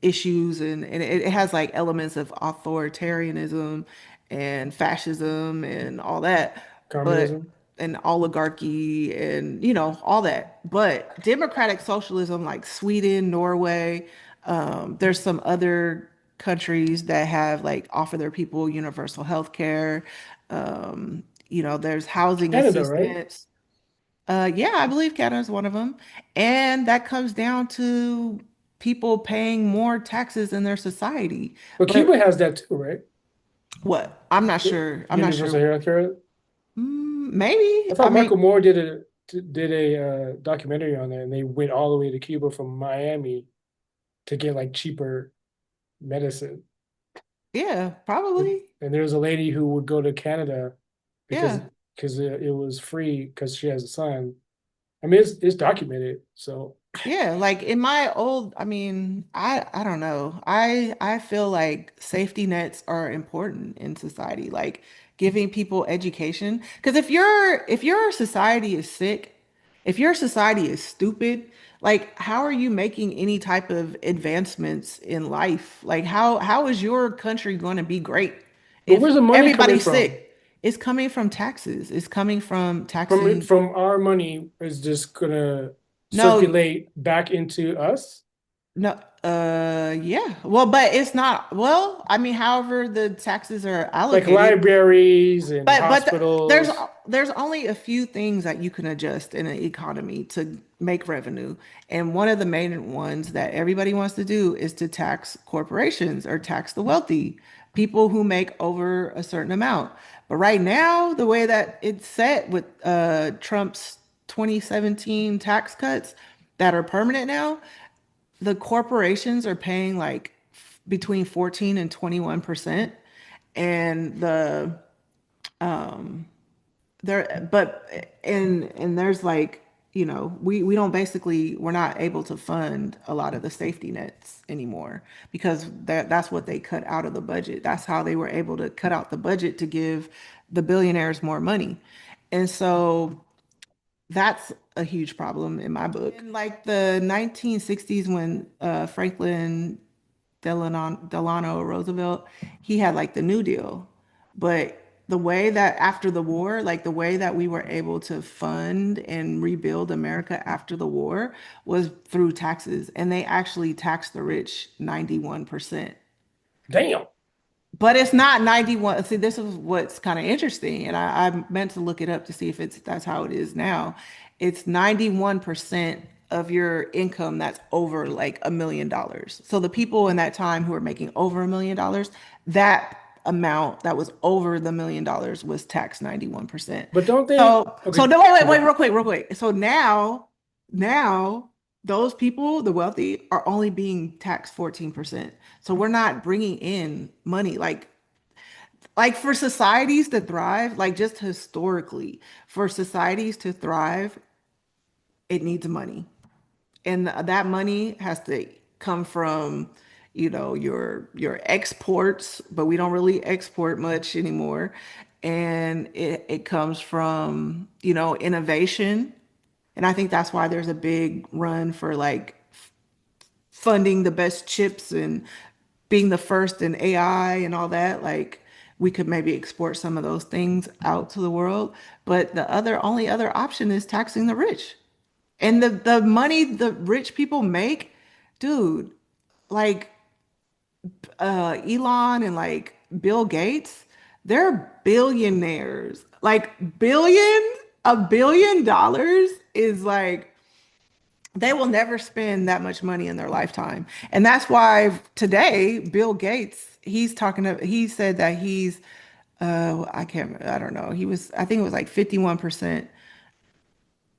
issues, and it has like elements of authoritarianism and fascism and all that, but Communism. and oligarchy and all that. But democratic socialism like Sweden, Norway, there's some other countries that have like offer their people universal health care. There's housing Canada, right? assistance. Yeah, I believe Canada is one of them. And that comes down to people paying more taxes in their society. But But Cuba has that too, right? what? I'm not sure. I'm not Universal sure. health care. Maybe. I I thought mean, Michael Moore did a documentary on it, and they went all the way to Cuba from Miami to get like cheaper medicine. yeah, And, probably. and there was a lady who would go to Canada because Yeah. it was free because she has a son. I mean, it's documented. So Yeah, like in my old, I mean, I don't know. I feel like safety nets are important in society, like giving people education. Because if your society is sick, if your society is stupid, like how are you making any type of advancements in life? Like how is your country going to be great but if where's the money coming everybody's from? sick? It's coming from taxes. It's coming from taxing. From our money is just gonna No, circulate back into us, no, yeah. Well, but it's not, well, I mean, however the taxes are like allocated, libraries and there's hospitals. there's only a few things that you can adjust in an economy to make revenue. And one of the main ones that everybody wants to do is to tax corporations or tax the wealthy, people who make over a certain amount. But right now, the way that it's set with Trump's 2017 tax cuts that are permanent now, the corporations are paying like between 14 and 21%, and and there's like, we don't basically, we're not able to fund a lot of the safety nets anymore because that's what they cut out of the budget. That's how they were able to cut out the budget to give the billionaires more money. And so that's a huge problem in my book. In like the 1960s, when Franklin Delano Roosevelt, he had like the New Deal. But the way that after the war, like the way that we were able to fund and rebuild America after the war was through taxes. And they actually taxed the rich 91%. Damn. But it's not 91. See, this is what's kind of interesting. And I meant to look it up to see if that's how it is now. It's 91% of your income that's over like $1 million. So the people in that time who were making over $1 million, that amount that was over the $1 million was taxed 91%. But don't they? So Okay, no, wait, okay. real quick. So now those people, the wealthy, are only being taxed 14%. So we're not bringing in money like for societies to thrive, like just historically, for societies to thrive, it needs money. And that money has to come from, your exports, but we don't really export much anymore. And it comes from, innovation. And I think that's why there's a big run for like funding the best chips and being the first in AI and all that. Like we could maybe export some of those things out to the world. But the only other option is taxing the rich. And the money the rich people make, dude, like Elon and like Bill Gates, they're billionaires. Like $1 billion is like they will never spend that much money in their lifetime. And that's why today, Bill Gates, he said that I don't know. I think it was like 51%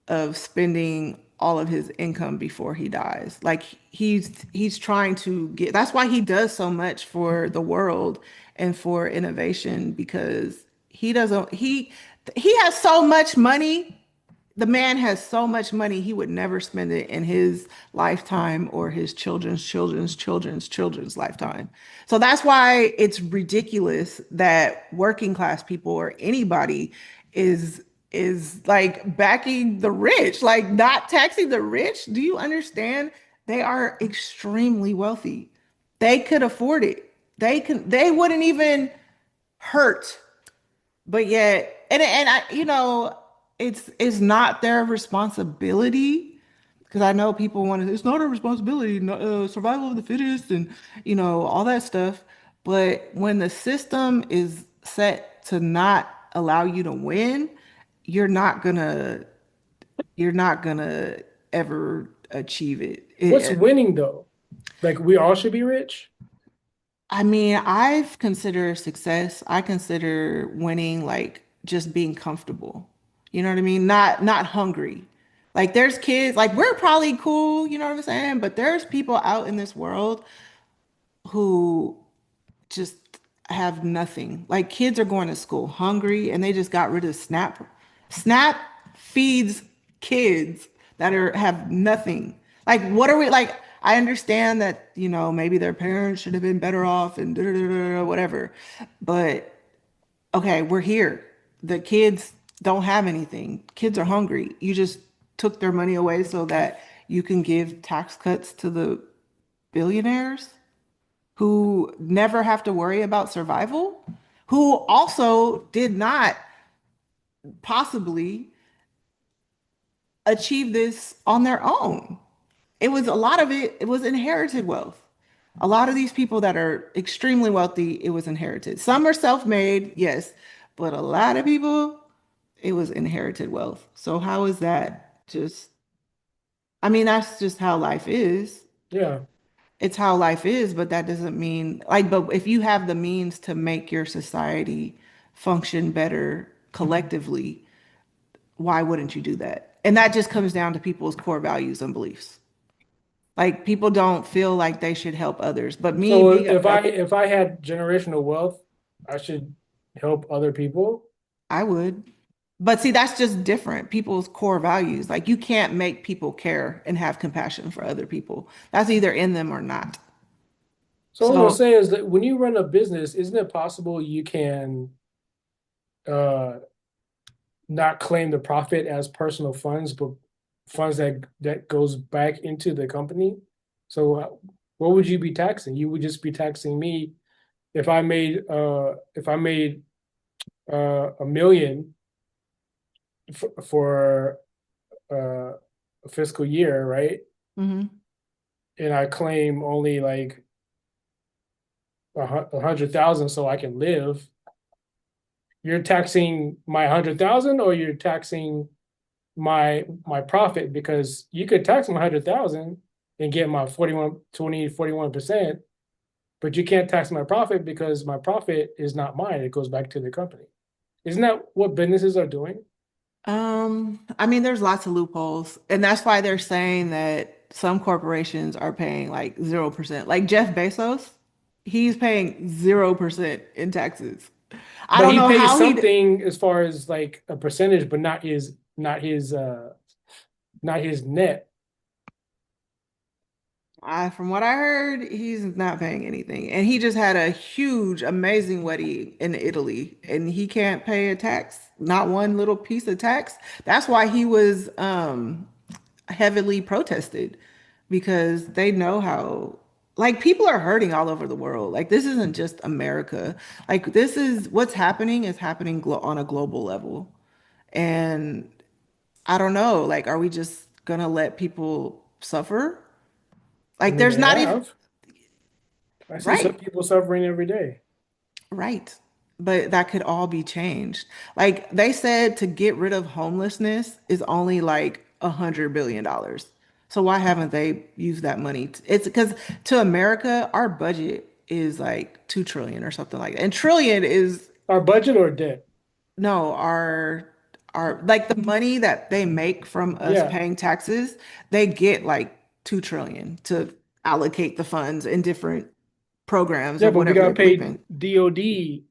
of spending all of his income before he dies. Like he's trying to that's why he does so much for the world and for innovation because he has so much money. The man has so much money, he would never spend it in his lifetime or his children's lifetime. So that's why it's ridiculous that working class people or anybody is is like backing the rich, like not taxing the rich. Do you understand? They are extremely wealthy. They could afford it. They wouldn't even hurt, but yet, and I, it's not their responsibility because I know people want to. It's not our responsibility. Survival of the fittest, and all that stuff. But when the system is set to not allow you to win, you're not gonna you're not gonna ever achieve it. What's winning though? Like we all should be rich. I mean, I've considered success. I consider winning like just being comfortable. You know what I mean? Not hungry. Like there's kids, like we're probably cool, you know what I'm saying? But there's people out in this world who just have nothing. Like kids are going to school hungry and they just got rid of SNAP. SNAP feeds kids that are have nothing. Like what are we like? I understand that, maybe their parents should have been better off and whatever. But okay, we're here. The kids don't have anything. Kids are hungry. You just took their money away so that you can give tax cuts to the billionaires who never have to worry about survival, who also did not possibly achieve this on their own. It was a lot of it was inherited wealth. A lot of these people that are extremely wealthy, it was inherited. Some are self-made, yes, but a lot of people, it was inherited wealth. So how is that just, I mean, that's just how life is. Yeah. It's how life is, but that doesn't mean like, but if you have the means to make your society function better collectively, why wouldn't you do that? And that just comes down to people's core values and beliefs. Like people don't feel like they should help others. But me So being a if I had generational wealth, I should help other people. I would. But see, that's just different. People's core values. Like you can't make people care and have compassion for other people. That's either in them or not. So what I'm gonna So say is that when you run a business, isn't it possible you can uh not claim the profit as personal funds, but funds that goes back into the company. So what would you be taxing? You would just be taxing me if I made 1 million for a fiscal year, right? Hmm. And I claim only like 100,000 so I can live. You're taxing my 100,000, or you're taxing my profit, because you could tax my 100,000 and get my 41%, but you can't tax my profit because my profit is not mine. It goes back to the company. Isn't that what businesses are doing? I mean, there's lots of loopholes, and that's why they're saying that some corporations are paying like 0%. Like Jeff Bezos, he's paying 0% in taxes. I But don't he know pays how something as far as like a percentage, but not his net. From what I heard, he's not paying anything. And he just had a huge, amazing wedding in Italy, and he can't pay a tax, not one little piece of tax. That's why he was heavily protested because they know how, like, people are hurting all over the world. Like, this isn't just America. Like, this is what's happening is happening on a global level. And I don't know, like, are we just gonna let people suffer? I Like, mean, there's they not even, have. I see some right, people suffering every day. right. But that could all be changed. Like they said, to get rid of homelessness is only like $100 billion. So why haven't they used that money? It's because to America, our budget is like 2 trillion or something like that. And trillion is Our budget or debt? no, our like the money that they make from us Yeah, paying taxes, they get like 2 trillion to allocate the funds in different programs yeah, of but we whatever they gotta believe pay in. DOD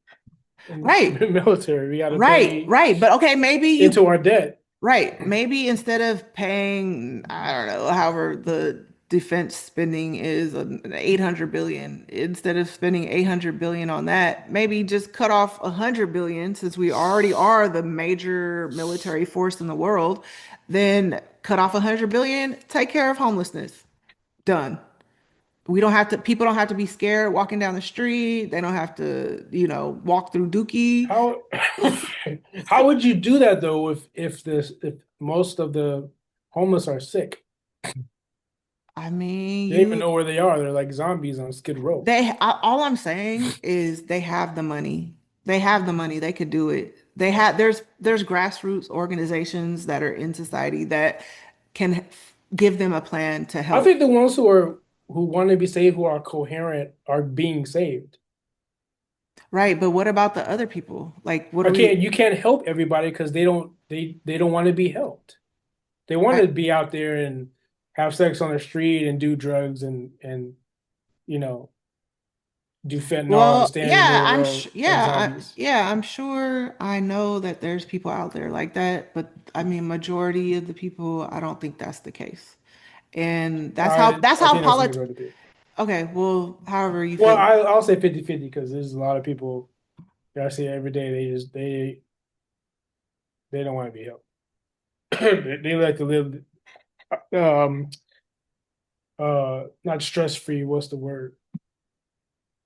and Right. military. We gotta Right, pay right. But okay, maybe into you, our debt. right. Maybe instead of paying, I don't know, however the defense spending is 800 billion, instead of spending 800 billion on that, maybe just cut off 100 billion since we already are the major military force in the world, then cut off 100 billion, take care of homelessness. Done. We don't have to, people don't have to be scared walking down the street. They don't have to, walk through Dookie. How how would you do that though if most of the homeless are sick? I mean, They don't even know where they are. They're like zombies on Skid Row. all I'm saying is they have the money. They have the money. They could do it. There's grassroots organizations that are in society that can give them a plan to I help. think the ones who want to be saved, who are coherent, are being saved. Right, but what about the other people? Like, what I are can't we? You can't help everybody because they don't want to be helped. They want I, to be out there and have sex on the street and do drugs and you know do fentanyl and well, stand in the middle yeah, of the road like zombies. I'm sure I know that there's people out there like that, but I mean, majority of the people, I don't think that's the case. And that's I how think that's the polit majority of people. okay, well, however you Well, feel. I'll say 50-50 because there's a lot of people that I see every day. They don't want to be helped. They like to live um not stress free. What's the word?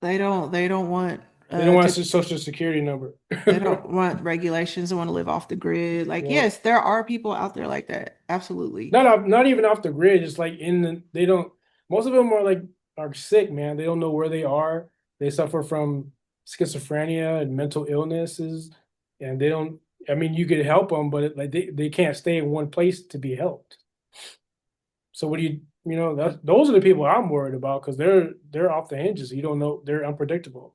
They don't want They don't want to a social security number. they don't want regulations. They want to live off the grid. Like, Well, yes, there are people out there like that. Absolutely. not even off the grid. Just like they don't. Most of them are sick, man. They don't know where they are. They suffer from schizophrenia and mental illnesses, and they don't. I mean, you could help them, but like they can't stay in one place to be helped. So what do those are the people I'm worried about because they're off the hinges. You don't know, they're unpredictable.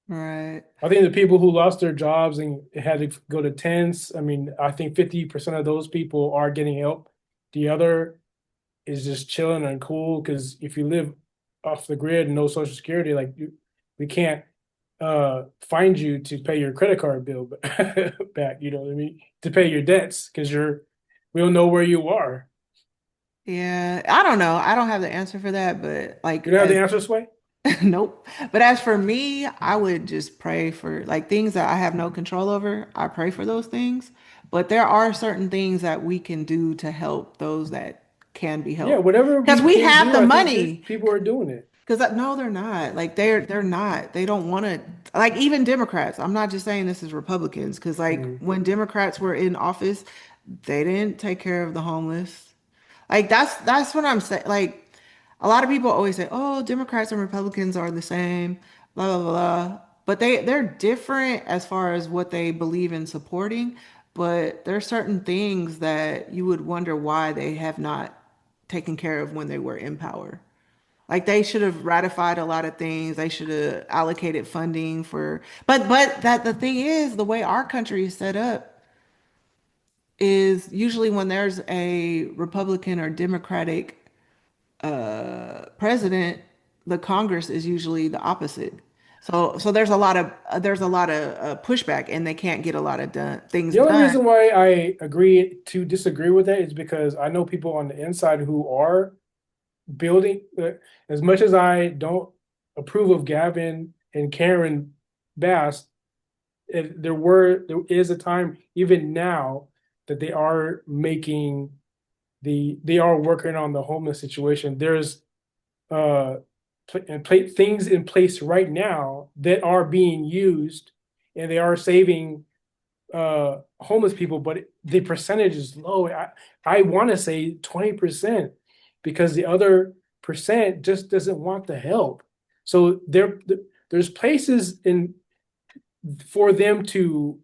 Right. I think the people who lost their jobs and had to go to tents, I mean, I think 50% of those people are getting help. The other is just chilling and cool because if you live off the grid and no social security, like we can't find you to pay your credit card bill back, you know what I mean? To pay your debts because we don't know where you are. Yeah, I don't know. I don't have the answer for that, but You like don't have the as answer, Sway? Nope. But as for me, I would just pray for like things that I have no control over. I pray for those things. But there are certain things that we can do to help those that can be Yeah, helped. whatever Because we we can have do, the I think there's money. people are doing it. Because no, they're not. Like they're not. They don't want to. Like even Democrats. I'm not just saying this is Republicans. Because like Mm. when Democrats were in office, they didn't take care of the homeless. Like that's what I'm saying. Like a lot of people always say, "Oh, Democrats and Republicans are the same." Blah blah blah. But they're different as far as what they believe in supporting. But there are certain things that you would wonder why they have not taken care of when they were in power. Like they should have ratified a lot of things. They should have allocated funding for, but that the thing is, the way our country is set up is usually when there's a Republican or Democratic president, the Congress is usually the opposite. So there's a lot of pushback, and they can't get a lot of things The only done. reason why I agree to disagree with that is because I know people on the inside who are building. As much as I don't approve of Gavin and Karen Bass, there is a time even now that they are working on the homeless situation. There's uh things in place right now that are being used, and they are saving homeless people, but the percentage is low. I want to say 20% because the other percent just doesn't want the help. So there's places in for them to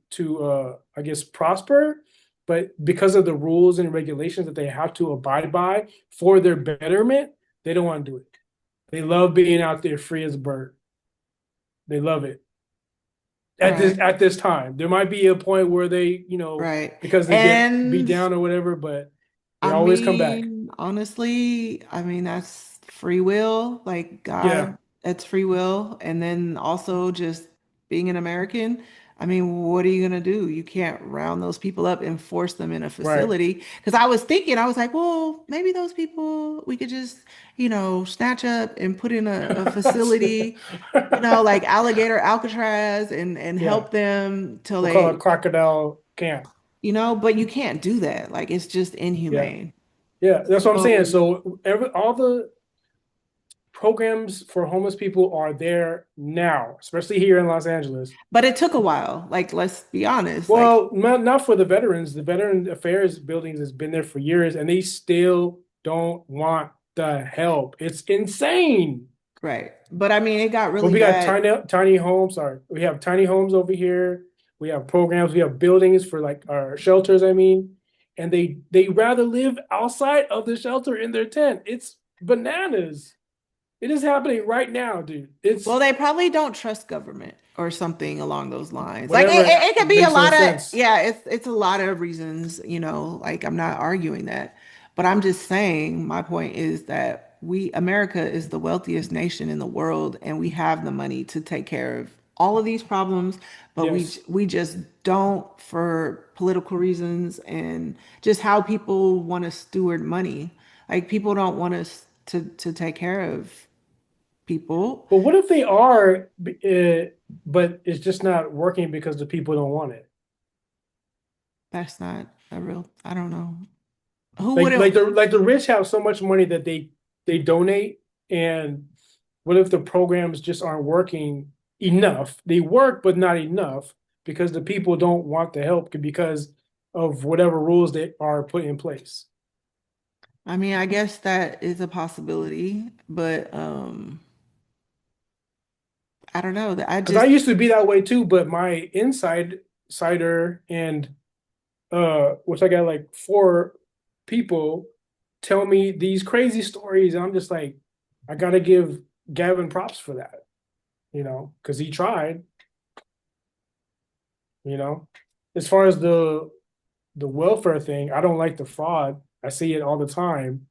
I guess prosper, but because of the rules and regulations that they have to abide by for their betterment, they don't want to do it. They love being out there free as a bird. They love it. Right, At this time. There might be a point where they, right. because they get beat And down or whatever, but they I always come back. mean, honestly, I mean, that's free will. Like Yeah, God, that's free will. And then also just being an American. I mean, what are you gonna do? You can't round those people up and force them in a right. facility. Because I was thinking, I was like, well, maybe those people we could just, snatch up and put in a facility, like alligator Alcatraz and Yeah, help them till we'll call it they, crocodile camp. but you can't do that. Like it's just Yeah, inhumane. yeah, that's what I'm saying. So, So all the programs for homeless people are there now, especially here in Los Angeles. but it took a while. Like, let's be honest. Like, Well, not for the veterans. The Veteran Affairs buildings has been there for years, and they still don't want the help. It's insane. right. But I mean, it got But really we got bad. tiny homes. Sorry, we have tiny homes over here. We have programs. We have buildings for like our shelters. I mean, and they rather live outside of the shelter in their tent. It's bananas. It is happening right now, dude. It's Well, they probably don't trust government or something along those lines. Like, whatever. it could be a Makes no lot of, sense. yeah, it's a lot of reasons, like I'm not arguing that. But I'm just saying, my point is that America is the wealthiest nation in the world, and we have the money to take care of all of these problems, but Yes. we just don't for political reasons and just how people want to steward money. Like people don't want us to take care of people. But what if they are, but it's just not working because the people don't want it? That's not a real, I don't know. Who Like wouldn't, the rich have so much money that they donate, and what if the programs just aren't working enough? They work, but not enough because the people don't want the help because of whatever rules that are put in place. I mean, I guess that is a possibility, but I don't know. I Because I just, used to be that way too, but my insider and which I got like four people tell me these crazy stories, and I'm just like, I gotta give Gavin props for that, because he tried, you know. As far as the welfare thing, I don't like the fraud. I see it all the time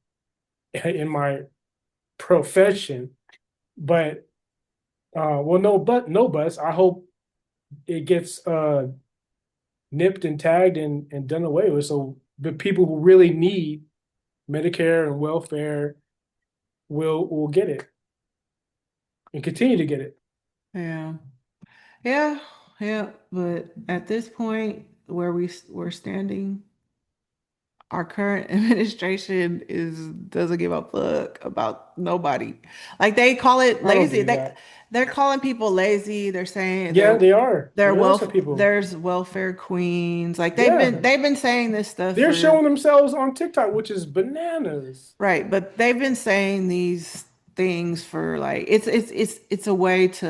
in my profession. But well, no buts. I hope it gets nipped and tagged and done away with. So the people who really need Medicare and welfare will get it. and continue to get it. Yeah. Yeah. Yeah. But at this point, where we're standing, our current administration is doesn't give a fuck about nobody. Like they call it I don't lazy. believe that. They're calling people lazy. They're saying Yeah, they are. they're There are some people. there's welfare queens. Like Yeah, they've been saying this stuff they're for showing themselves on TikTok, which is bananas. right, but they've been saying these things for like it's a way to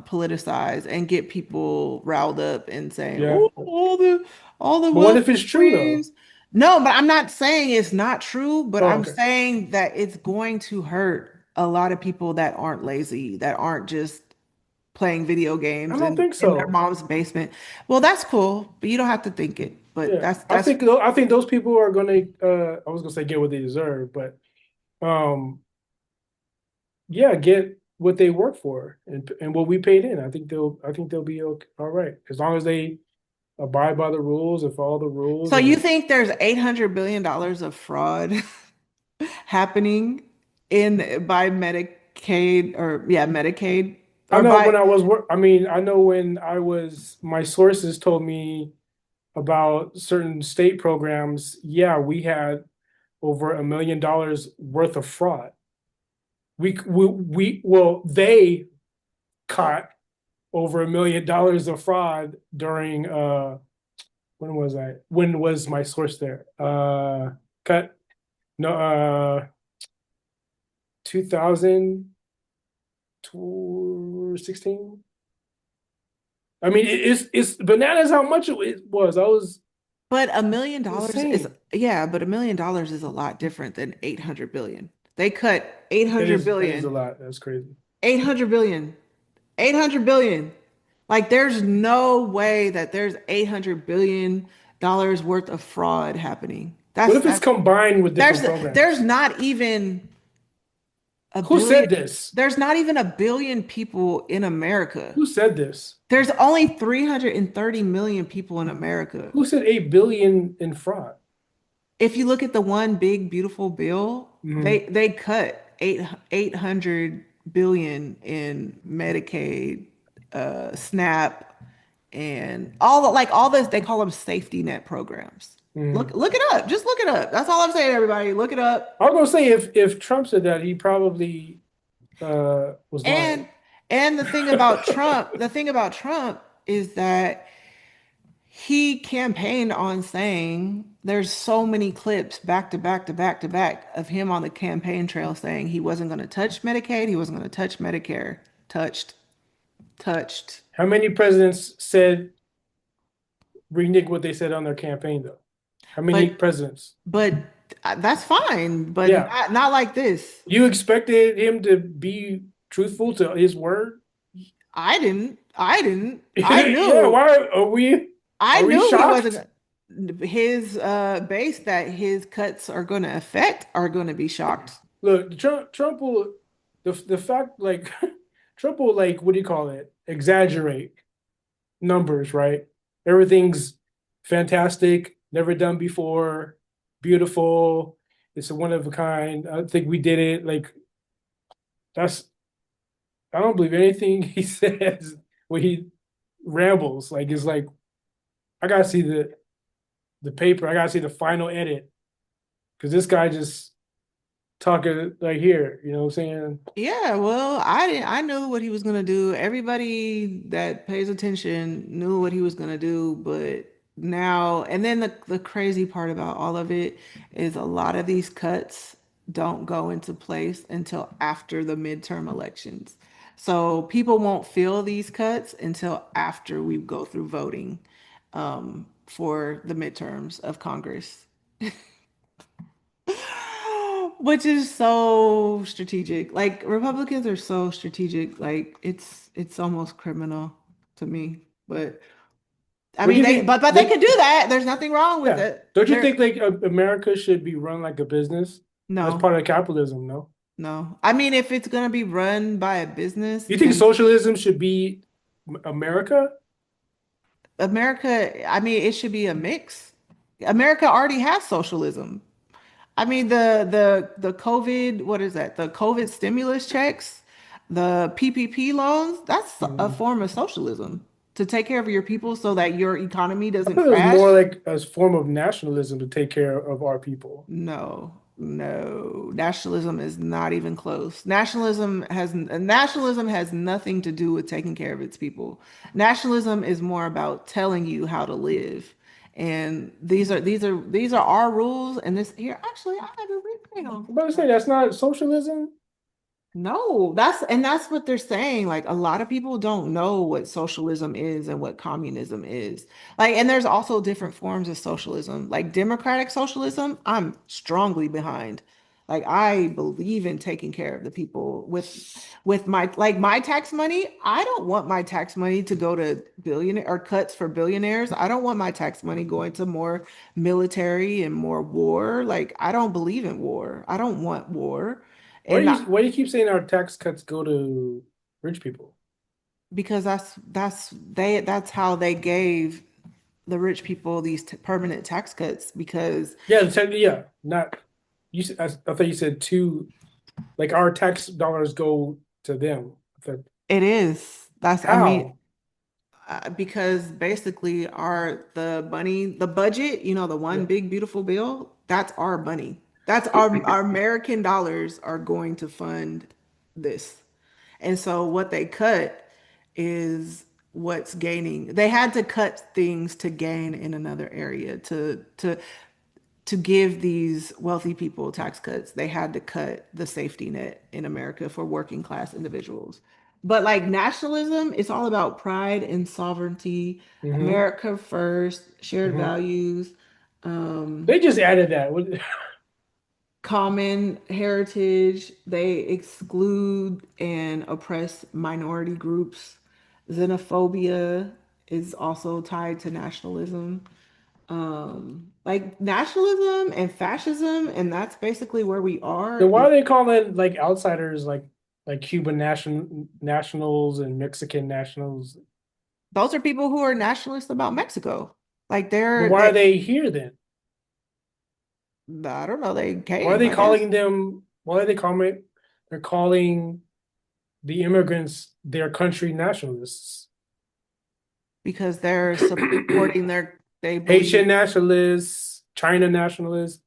politicize and get people riled up and saying, Yeah. oh, all the But what if welfare it's true though? queens. No, but I'm not saying it's not true, but Oh, I'm okay. saying that it's going to hurt a lot of people that aren't lazy, that aren't just playing video I games don't think in their so. mom's basement. Well, that's cool, but you don't have to think it. But Yeah, that's I think those people are gonna. I was gonna say get what they deserve, but yeah, get what they work for and what we paid in. I think they'll be okay, all right as long as they abide by the rules and follow the rules so you and think there's $800 billion of fraud happening in by Medicaid or yeah, Medicaid I or know by when I was work. I mean, I know when I was. My sources told me about certain state programs. Yeah, we had over $1 million worth of fraud. Well, they caught over $1 million of fraud during when was I? When was my source there? Cut no 2016. I mean, it's bananas how much it was. I was but $1 million is insane. yeah, but $1 million is a lot different than 800 billion. They cut 800 That is a billion, lot. That's crazy. 800 billion, 800 billion. Like there's no way that there's $800 billion worth of fraud happening. What if it's combined with There's different there's programs? not even a Who billion. said this? There's not even a billion people in America. Who said this? There's only 330 million people in America. Who said 8 billion in fraud? If you look at the one big beautiful bill, Mhm. they cut 800 billion in Medicaid, SNAP, and all this they call them safety net programs. Mhm. Look it up. Just look it up. That's all I'm saying, everybody. Look it up. I was gonna say if Trump said that, he probably was lying. And the thing about Trump is that he campaigned on saying there's so many clips back to back to back to back of him on the campaign trail saying he wasn't going to touch Medicaid, he wasn't going to touch Medicare. Touched, touched. How many presidents said renege what they said on their campaign though? How many But presidents? but that's fine, but Yeah. not like this. You expected him to be truthful to his word? I didn't. Yeah, why I are we knew he shocked? wasn't his base that his cuts are going to affect are going to be shocked. Look, Trump will the fact like Trump will like what do you call it? Exaggerate numbers, right? Everything's fantastic, never done before, beautiful. It's a one of a kind. I think we did it. Like that's I don't believe anything he says when he rambles. Like it's like I gotta see the paper. I gotta see the final edit because this guy just talking like here. You know what I'm saying? Yeah, well, I knew what he was gonna do. Everybody that pays attention knew what he was gonna do, but now and then the crazy part about all of it is a lot of these cuts don't go into place until after the midterm elections. So people won't feel these cuts until after we go through voting for the midterms of Congress. Which is so strategic. Like Republicans are so strategic. Like it's almost criminal to me. But I What do mean you they think? but they can do that. There's nothing wrong with Yeah. it. Don't you They're think like America should be run like a business? That's no, part of capitalism, no? no. I mean if it's gonna be run by a business, You think then socialism should be America? America, I mean it should be a mix. America already has socialism. I mean the COVID, what is that? The COVID stimulus checks. The PPP loans, that's a Mm. form of socialism to take care of your people so that your economy I doesn't thought it was crash. more like a form of nationalism to take care of our people. No, no. Nationalism is not even close. Nationalism has nothing to do with taking care of its people. Nationalism is more about telling you how to live. And these are our rules. And this here, actually, I have a replay on I'm for about to say that. that's not socialism. No, that's what they're saying. Like a lot of people don't know what socialism is and what communism is. Like, and there's also different forms of socialism. Like democratic socialism, I'm strongly behind. Like I believe in taking care of the people with my tax money. I don't want my tax money to go to billionaire or cuts for billionaires. I don't want my tax money going to more military and more war. Like I don't believe in war. I don't want war. And Why do you keep saying our tax cuts go to rich people? because that's how they gave the rich people these permanent tax cuts because Yeah, yeah, not you. I thought you said two. Like our tax dollars go to them. it is that's I mean How? because basically the money the budget the one Yeah. big beautiful bill that's our money that's our American dollars are going to fund this. And so what they cut is what's gaining. They had to cut things to gain in another area to give these wealthy people tax cuts. They had to cut the safety net in America for working class individuals. But like nationalism, it's all about pride and sovereignty, Hmm. America first, shared Hmm. values, They just added that. common heritage. They exclude and oppress minority groups. Xenophobia is also tied to nationalism. Like nationalism and fascism, and that's basically where we are. Then why Is are they calling like outsiders like Cuban nationals and Mexican nationals? those are people who are nationalists about Mexico. Like But they're why are they they here then? I don't know, they Why are came, they I guess, calling them? Why are they calling? They're calling the immigrants their country nationalists. because they're supporting they Haitian believe. nationalists, China nationalists.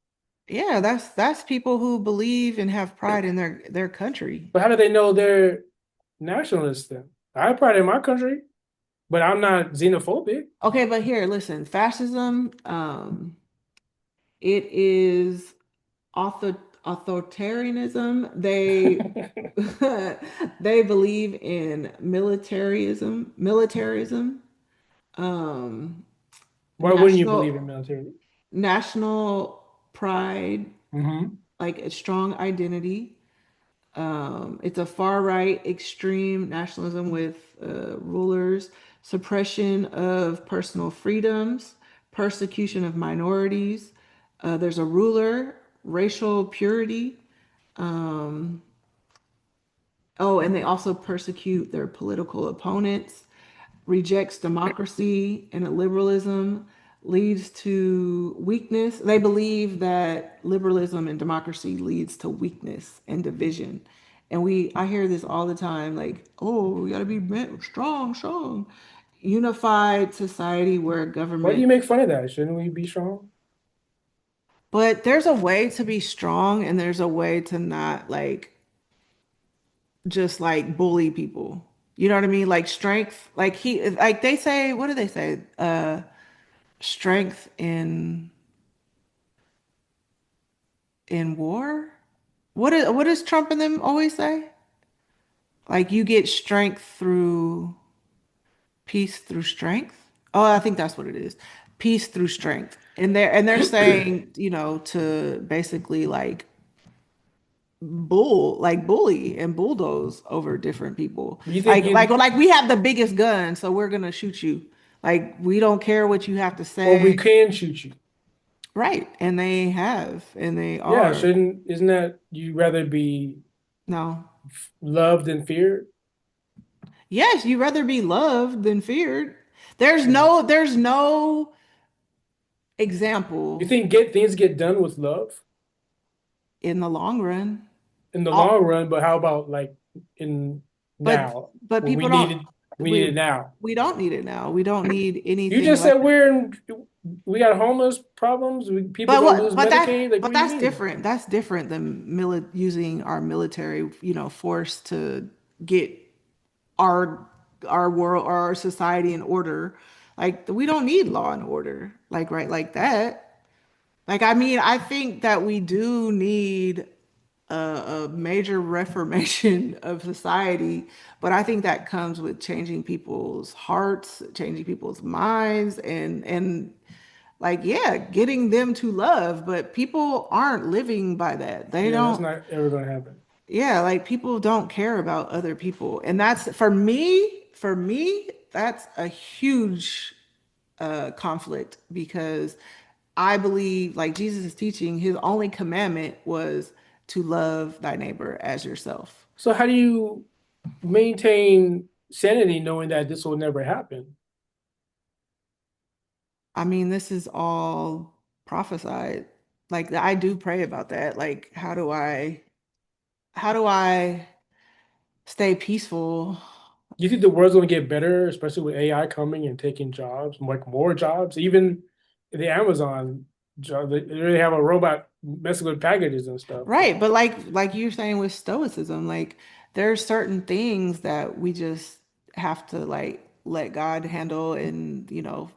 Yeah, that's people who believe and have pride in their country. But how do they know they're nationalists then? I have pride in my country, but I'm not xenophobic. Okay, but here, listen, fascism, it is author authoritarianism. They believe in militarism, um, Why wouldn't you believe in national military? national pride, Mm-hmm. like a strong identity. It's a far right extreme nationalism with rulers, suppression of personal freedoms, persecution of minorities. There's a ruler, racial purity. Um, oh, and they also persecute their political opponents, rejects democracy, and liberalism leads to weakness. They believe that liberalism and democracy leads to weakness and division. And I hear this all the time, like, oh, we gotta be strong, strong. Unified society where Why do government, you make fun of that? Shouldn't we be strong? but there's a way to be strong and there's a way to not like just like bully people. You know what I mean? Like strength, like they say, what do they say? Strength in war? What does Trump and them always say? Like you get strength through peace through strength. Oh, I think that's what it is. Peace through strength. And they're saying, to basically like bully and bulldoze over different people. You think Like we have the biggest gun, so we're gonna shoot you. Like we don't care what you have to or we say. can shoot you? Right. And they have, and they Yeah, are. shouldn't isn't that you rather be No. loved than feared? Yes, you rather be loved than feared. Yeah. There's no You example think get things get done with love in the long run. in the long All, run, but how about like in But now. but Well, people don't we need it we now. we don't need it now. We don't need You anything just like said that. we got homeless problems. People gonna lose Medicaid. Like, But what do you that's mean? different. That's different than using our military, force to get our world, our society in order. Like we don't need law and order. Like right like that. Like I mean, I think that we do need a major reformation of society, but I think that comes with changing people's hearts, changing people's minds, and like yeah, getting them to love. But people aren't living by that. They Yeah, that's don't. not ever gonna happen. Yeah, like people don't care about other people, and that's for me. For me, that's a huge conflict because I believe, like Jesus is teaching, his only commandment was to love thy neighbor as yourself. So how do you maintain sanity knowing that this will never happen? I mean, this is all prophesied. Like I do pray about that. Like, how do I stay peaceful? You think the world's gonna get better, especially with AI coming and taking jobs, like more jobs? Even the Amazon job, they really have a robot messing with packages and stuff. Right, but like you're saying with stoicism, like there's certain things that we just have to like let God handle and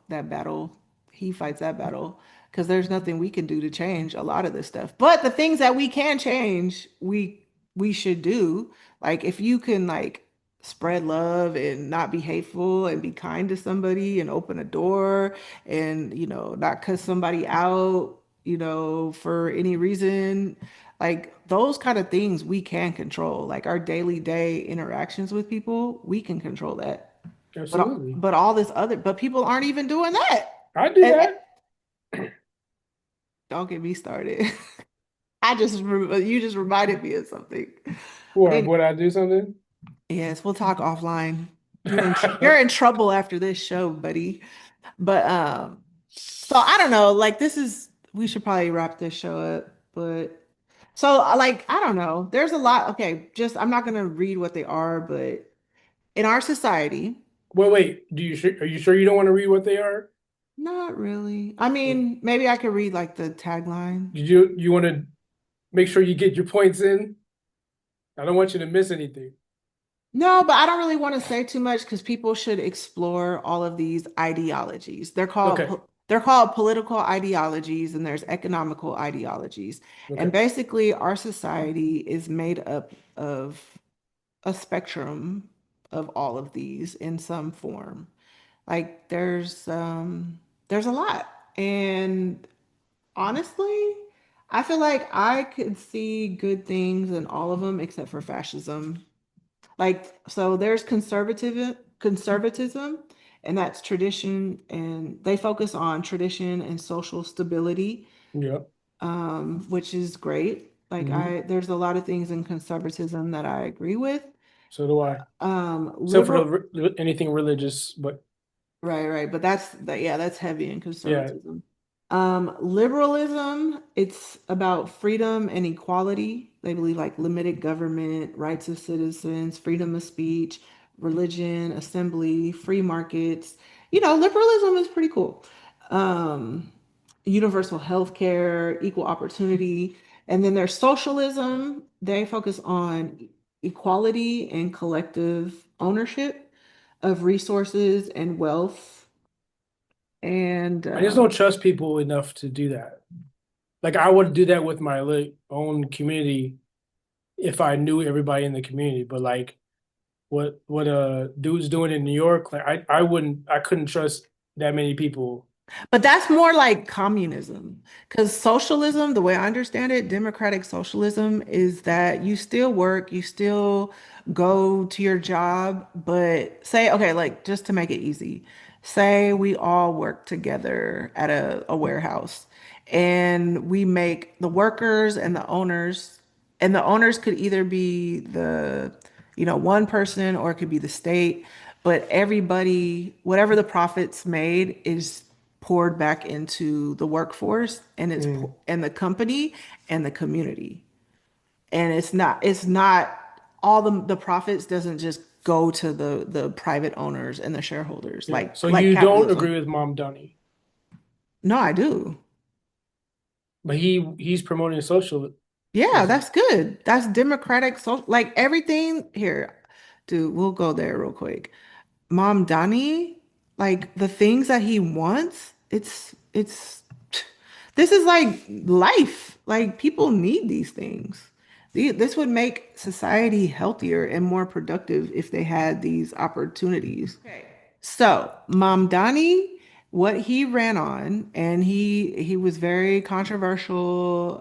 that battle, he fights that battle because there's nothing we can do to change a lot of this stuff. But the things that we can change, we should do. Like if you can like spread love and not be hateful and be kind to somebody and open a door and not cuss somebody out for any reason, like those kind of things we can control. Like our daily day interactions with people, we can control that. Absolutely. But all this other, but people aren't even doing that. I do And that. don't get me started. You just reminded me of something. But What, anyway, would I do something? yes, we'll talk offline. You're in trouble after this show, buddy. But so I don't know, like this is we should probably wrap this show up, but so like I don't know. There's a lot. Okay, just I'm not gonna read what they are, but in our society, Wait. Are you sure you don't want to read what they are? not really. I mean, maybe I could read like the tagline. Did you want to make sure you get your points in? I don't want you to miss anything. No, but I don't really want to say too much because people should explore all of these ideologies. Okay. They're called political ideologies and there's economical ideologies. And Okay. basically our society is made up of a spectrum of all of these in some form. Like there's a lot. And honestly, I feel like I could see good things in all of them except for fascism. Like, so there's conservatism, and that's tradition, and they focus on tradition and social stability, Yeah. which is great. Like Hmm. there's a lot of things in conservatism that I agree with. So do I. Except for Liberal, anything religious, but right, but yeah, that's heavy in yeah. conservatism. Liberalism, it's about freedom and equality. They believe like limited government, rights of citizens, freedom of speech, religion, assembly, free markets. Liberalism is pretty cool. Um, Universal health care, equal opportunity. And then there's socialism. They focus on equality and collective ownership of resources and wealth. And I just don't trust people enough to do that. Like, I would do that with my own community if I knew everybody in the community. But like what dude's doing in New York, like I couldn't trust that many people. But that's more like communism. Because socialism, the way I understand it, democratic socialism is that you still work, you still go to your job, but say, okay, like just to make it easy, say we all work together at a warehouse and we make the workers and the owners could either be one person or it could be the state, but everybody, whatever the profits made is poured back into the workforce and Mm. and the company and the community. And it's not all the profits doesn't just go to the private owners and the shareholders, Yeah. So like you don't capitalism. agree with Momdahni, No, I do. but he's promoting socialism. Yeah, that's good. That's democratic. So, like everything here, dude, we'll go there real quick. Mom Donnie, like the things that he wants, it's this is like life. Like people need these things. This would make society healthier and more productive if they had these opportunities. Okay. So, Mamdani, what he ran on, and he was very controversial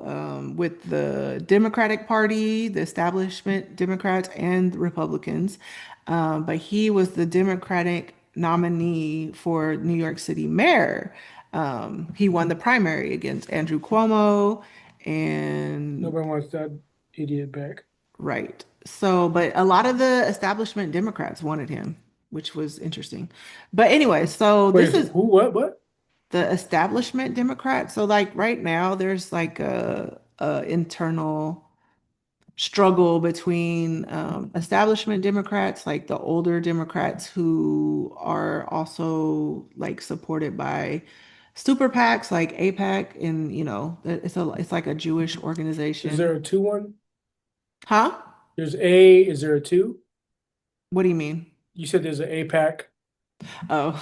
with the Democratic Party, the establishment Democrats and Republicans. But he was the Democratic nominee for New York City mayor. He won the primary against Andrew Cuomo, and Nobody wants that idiot back. right. So, but a lot of the establishment Democrats wanted him, which was interesting. But anyway, so Wait, this who? is What? the establishment Democrats. So, like right now, there's like a internal struggle between establishment Democrats, like the older Democrats who are also like supported by super PACs like APAC, and it's like a Jewish Is there organization. a two one? Huh? There's A. Is there a two? What do you mean? You said there's an APAC. Oh,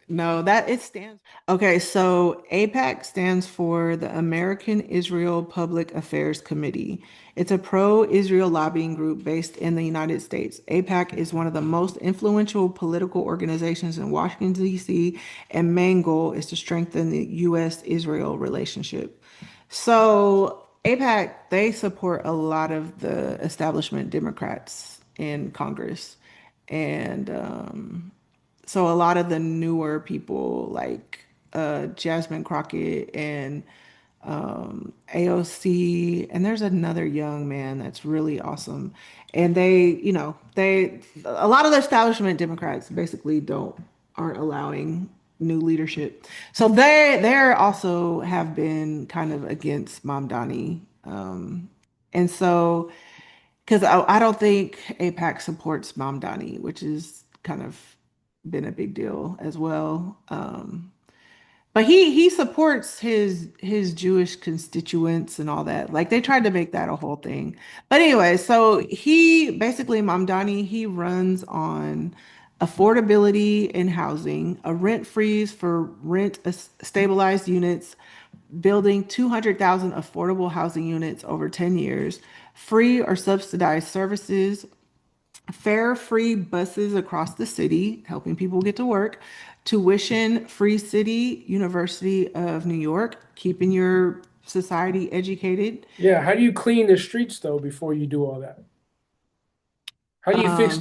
no, that it stands. Okay, so APAC stands for the American Israel Public Affairs Committee. It's a pro-Israel lobbying group based in the United States. APAC is one of the most influential political organizations in Washington, D.C., and main goal is to strengthen the U.S.-Israel relationship. So APAC, they support a lot of the establishment Democrats in Congress. And so a lot of the newer people like Jasmine Crockett and AOC, and there's another young man that's really awesome. And a lot of the establishment Democrats basically aren't allowing new leadership. So they're also have been kind of against Mamdani. And so because I don't think APAC supports Momdahni, which is kind of been a big deal as well. But he supports his Jewish constituents and all that. Like they tried to make that a whole thing. But anyway, so he basically Mamdani, he runs on affordability in housing, a rent freeze for stabilized units, building 200,000 affordable housing units over 10 years, free or subsidized services, fare free buses across the city, helping people get to work, tuition free city, University of New York, keeping your society educated. Yeah. How do you clean the streets though before you do all that? How do you fix Um,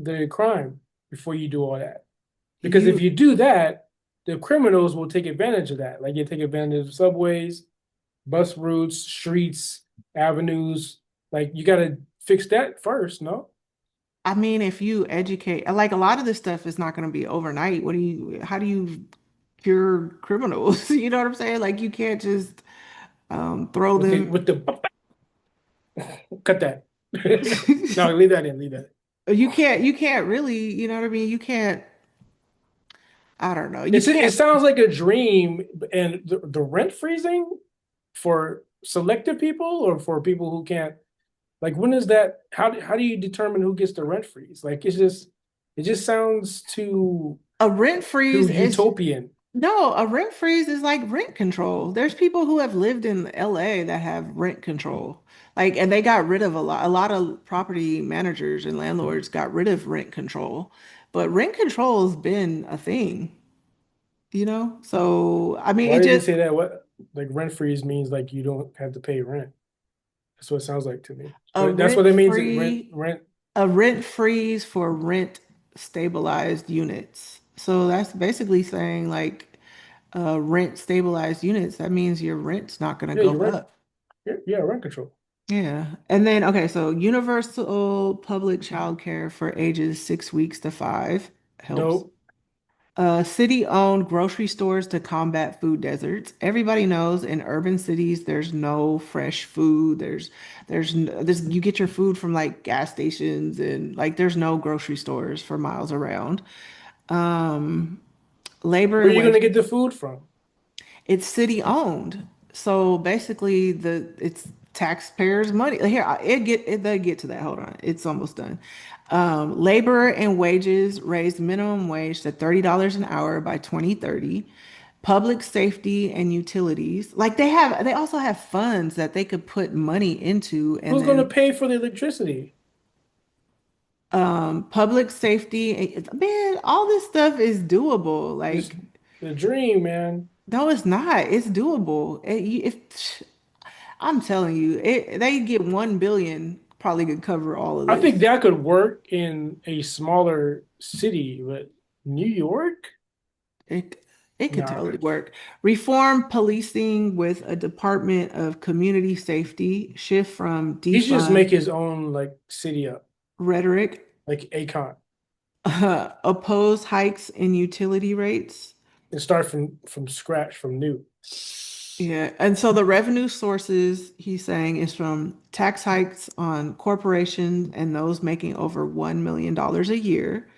the crime before you do all that? Because if you, you do that, the criminals will take advantage of that. Like you take advantage of subways, bus routes, streets, avenues. Like you got to fix that first, no? I mean, if you educate, like a lot of this stuff is not going to be overnight. How do you cure criminals? You know what I'm saying? Like you can't just throw With the them. with the cut that. No, leave that in. Leave that. You can't really, you know what I mean? You can't, I don't know. You It can't. sounds like a dream, and the rent freezing for selective people or for people who can't. Like, when is that? How do you determine who gets the rent freeze? Like, it just sounds A rent too freeze is utopian. No, a rent freeze is like rent control. There's people who have lived in LA that have rent control. Like, and they got rid of a lot of property managers and landlords got rid of rent control. But rent control has been a thing, you know? So, I mean, Why it did they just say that? What like rent freeze means like you don't have to pay rent. That's what it sounds like to me. a But that's what it rent means. free Rent. a rent freeze for rent stabilized units. So that's basically saying like rent stabilized units. That means your rent's not going to Yeah, go you're rent. up. Yeah, rent control. Yeah. And then, okay, so universal public childcare for ages 6 weeks to 5 helps. Dope. City-owned grocery stores to combat food deserts. Everybody knows in urban cities there's no fresh food. There's you get your food from like gas stations and like there's no grocery stores for miles around. Um, Labor Where are and you going wage. to get the food from? It's city owned. So basically it's taxpayers' money. Here, they get to that. Hold on. It's almost done. Labor and wages raised minimum wage to $30 an hour by 2030. Public safety and utilities. Like they also have funds that they could put money into and Who's going to then pay for the electricity? public safety. Man, all this stuff is doable. It's Like, the dream, man. no, it's not. It's doable. If I'm telling you, they get 1 billion, probably could cover all of I think this. that could work in a smaller city, but New York? It it could Nah. totally work. Reform policing with a Department of Community Safety, shift from He should just make defund his own like city up, rhetoric, like Akon, oppose hikes in utility rates. and start from scratch, from new. Yeah, and so the revenue sources he's saying is from tax hikes on corporations and those making over $1 million a year,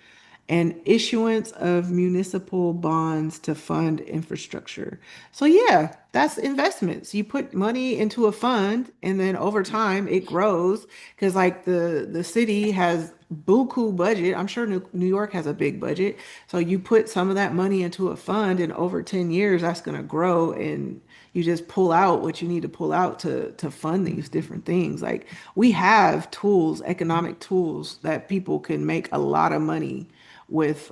and issuance of municipal bonds to fund infrastructure. So yeah, that's investments. You put money into a fund and then over time it grows because like the city has buku budget. I'm sure New York has a big budget. So you put some of that money into a fund and over 10 years that's going to grow and you just pull out what you need to pull out to fund these different things. Like we have tools, economic tools that people can make a lot of money with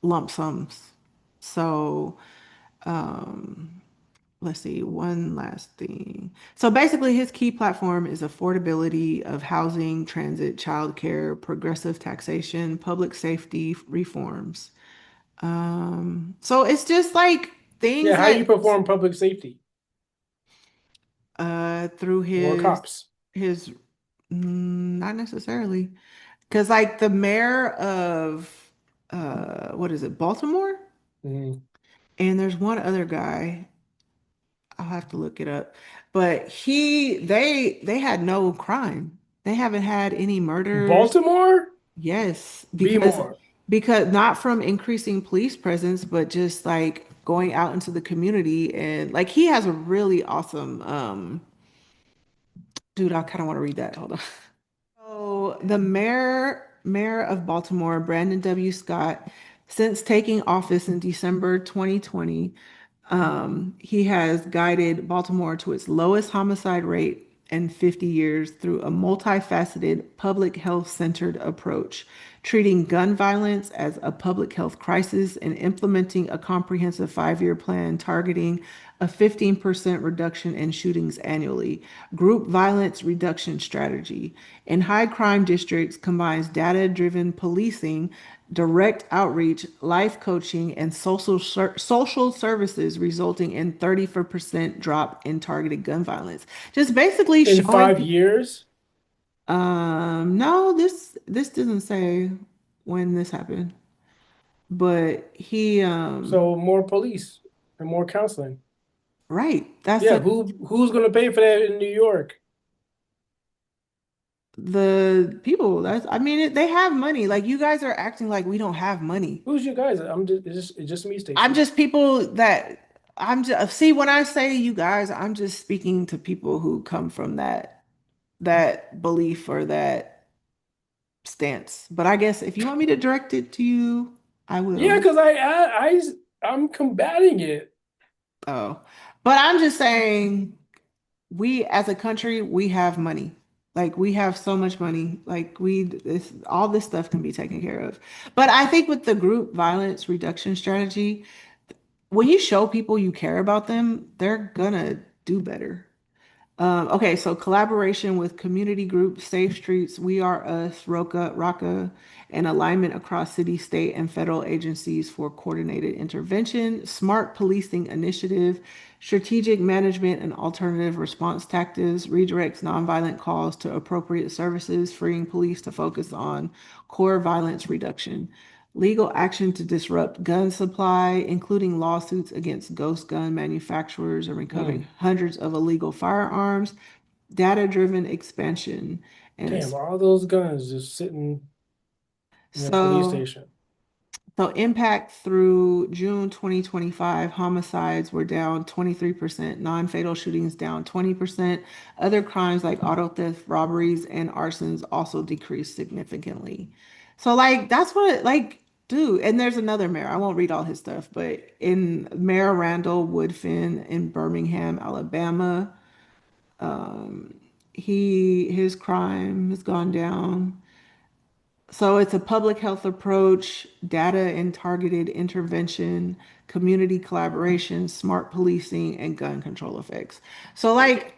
lump sums. So let's see, one last thing. So basically, his key platform is affordability of housing, transit, childcare, progressive taxation, public safety reforms. So it's just like Yeah, things how you that perform public safety? through More cops. his not necessarily because like the mayor of what is it, Baltimore? Mhm. And there's one other guy, I'll have to look it up, but they had no crime. They haven't had any murders. Baltimore? Yes, Be more. because not from increasing police presence, but just like going out into the community and like he has a really awesome dude, I kind of want to read that. Hold on. So the mayor of Baltimore, Brandon W. Scott, since taking office in December 2020, he has guided Baltimore to its lowest homicide rate in 50 years through a multifaceted public health centered approach, treating gun violence as a public health crisis and implementing a comprehensive 5-year plan targeting a 15% reduction in shootings annually. Group violence reduction strategy. In high crime districts combines data-driven policing, direct outreach, life coaching, and social services, resulting in 30% drop in targeted gun violence. Just basically In showing. 5 years? No, this doesn't say when this happened, but So more police and more counseling. right. That's Yeah, a who's gonna pay for that in New York? the people. That's I mean, they have money. Like you guys are acting like we don't have money. Who's you guys? It's just me, I'm Stacey. just people that I'm just see when I say you guys, I'm just speaking to people who come from that belief or that stance. But I guess if you want me to direct it to you, I Yeah, will. because I'm combating it. Oh, but I'm just saying we as a country, we have money. Like we have so much money. Like all this stuff can be taken care of. But I think with the group violence reduction strategy, when you show people you care about them, they're gonna do better. Okay, so collaboration with community groups, Safe Streets, We Are Us, Raka, and alignment across city, state, and federal agencies for coordinated intervention, smart policing initiative, strategic management and alternative response tactics, redirects nonviolent calls to appropriate services, freeing police to focus on core violence reduction. legal action to disrupt gun supply, including lawsuits against ghost gun manufacturers and recovering Mm, hundreds of illegal firearms, data-driven expansion. And damn, it's all those guns just sitting in a police so station. So impact through June 2025, homicides were down 23%, non-fatal shootings down 20%. Other crimes like auto theft, robberies, and arsons also decreased significantly. So like that's what like dude, and there's another mayor. I won't read all his stuff, but in Mayor Randall Woodfin in Birmingham, Alabama, his crime has gone down. So it's a public health approach, data and targeted intervention, community collaboration, smart policing, and gun control effects. So like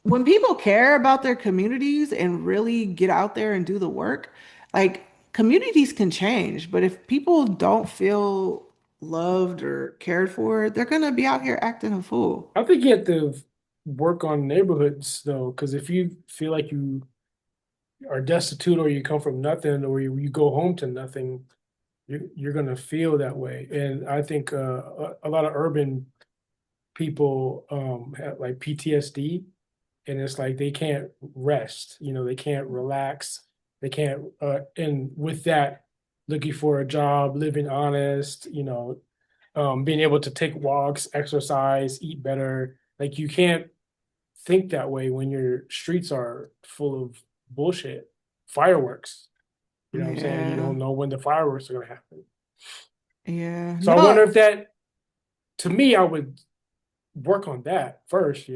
when people care about their communities and really get out there and do the work, like communities can change, but if people don't feel loved or cared for, they're gonna be out here acting a fool. I think you have to work on neighborhoods though, because if you feel like you are destitute or you come from nothing or you go home to nothing, you're gonna feel that way. And I think a lot of urban people have like PTSD, and it's like they can't rest, they can't relax, they can't and with that, looking for a job, living honest, being able to take walks, exercise, eat better. Like you can't think that way when your streets are full of bullshit, fireworks. You know what I'm saying? You Yeah, don't know when the fireworks are going to happen. yeah. So I No, wonder if that, to me, I would work on that first,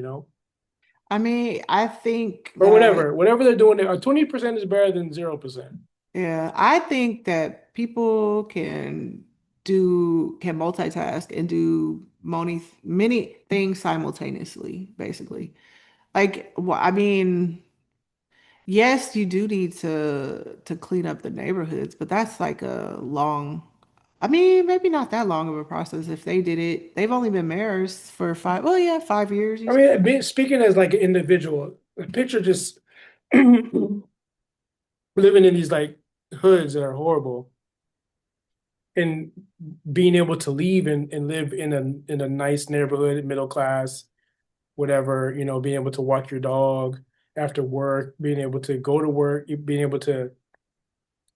I mean, I think or that whatever they're doing. 20% is better than 0%. yeah, I think that people can multitask and do many things simultaneously, basically. Like, I mean, yes, you do need to clean up the neighborhoods, but that's like a long, I mean, maybe not that long of a process. If they did it, they've only been mayors for well, yeah, 5 years, you I said. mean, speaking as like an individual, picture just living in these like hoods that are horrible and being able to leave and live in a nice neighborhood, middle class, whatever, being able to walk your dog after work, being able to go to work, being able to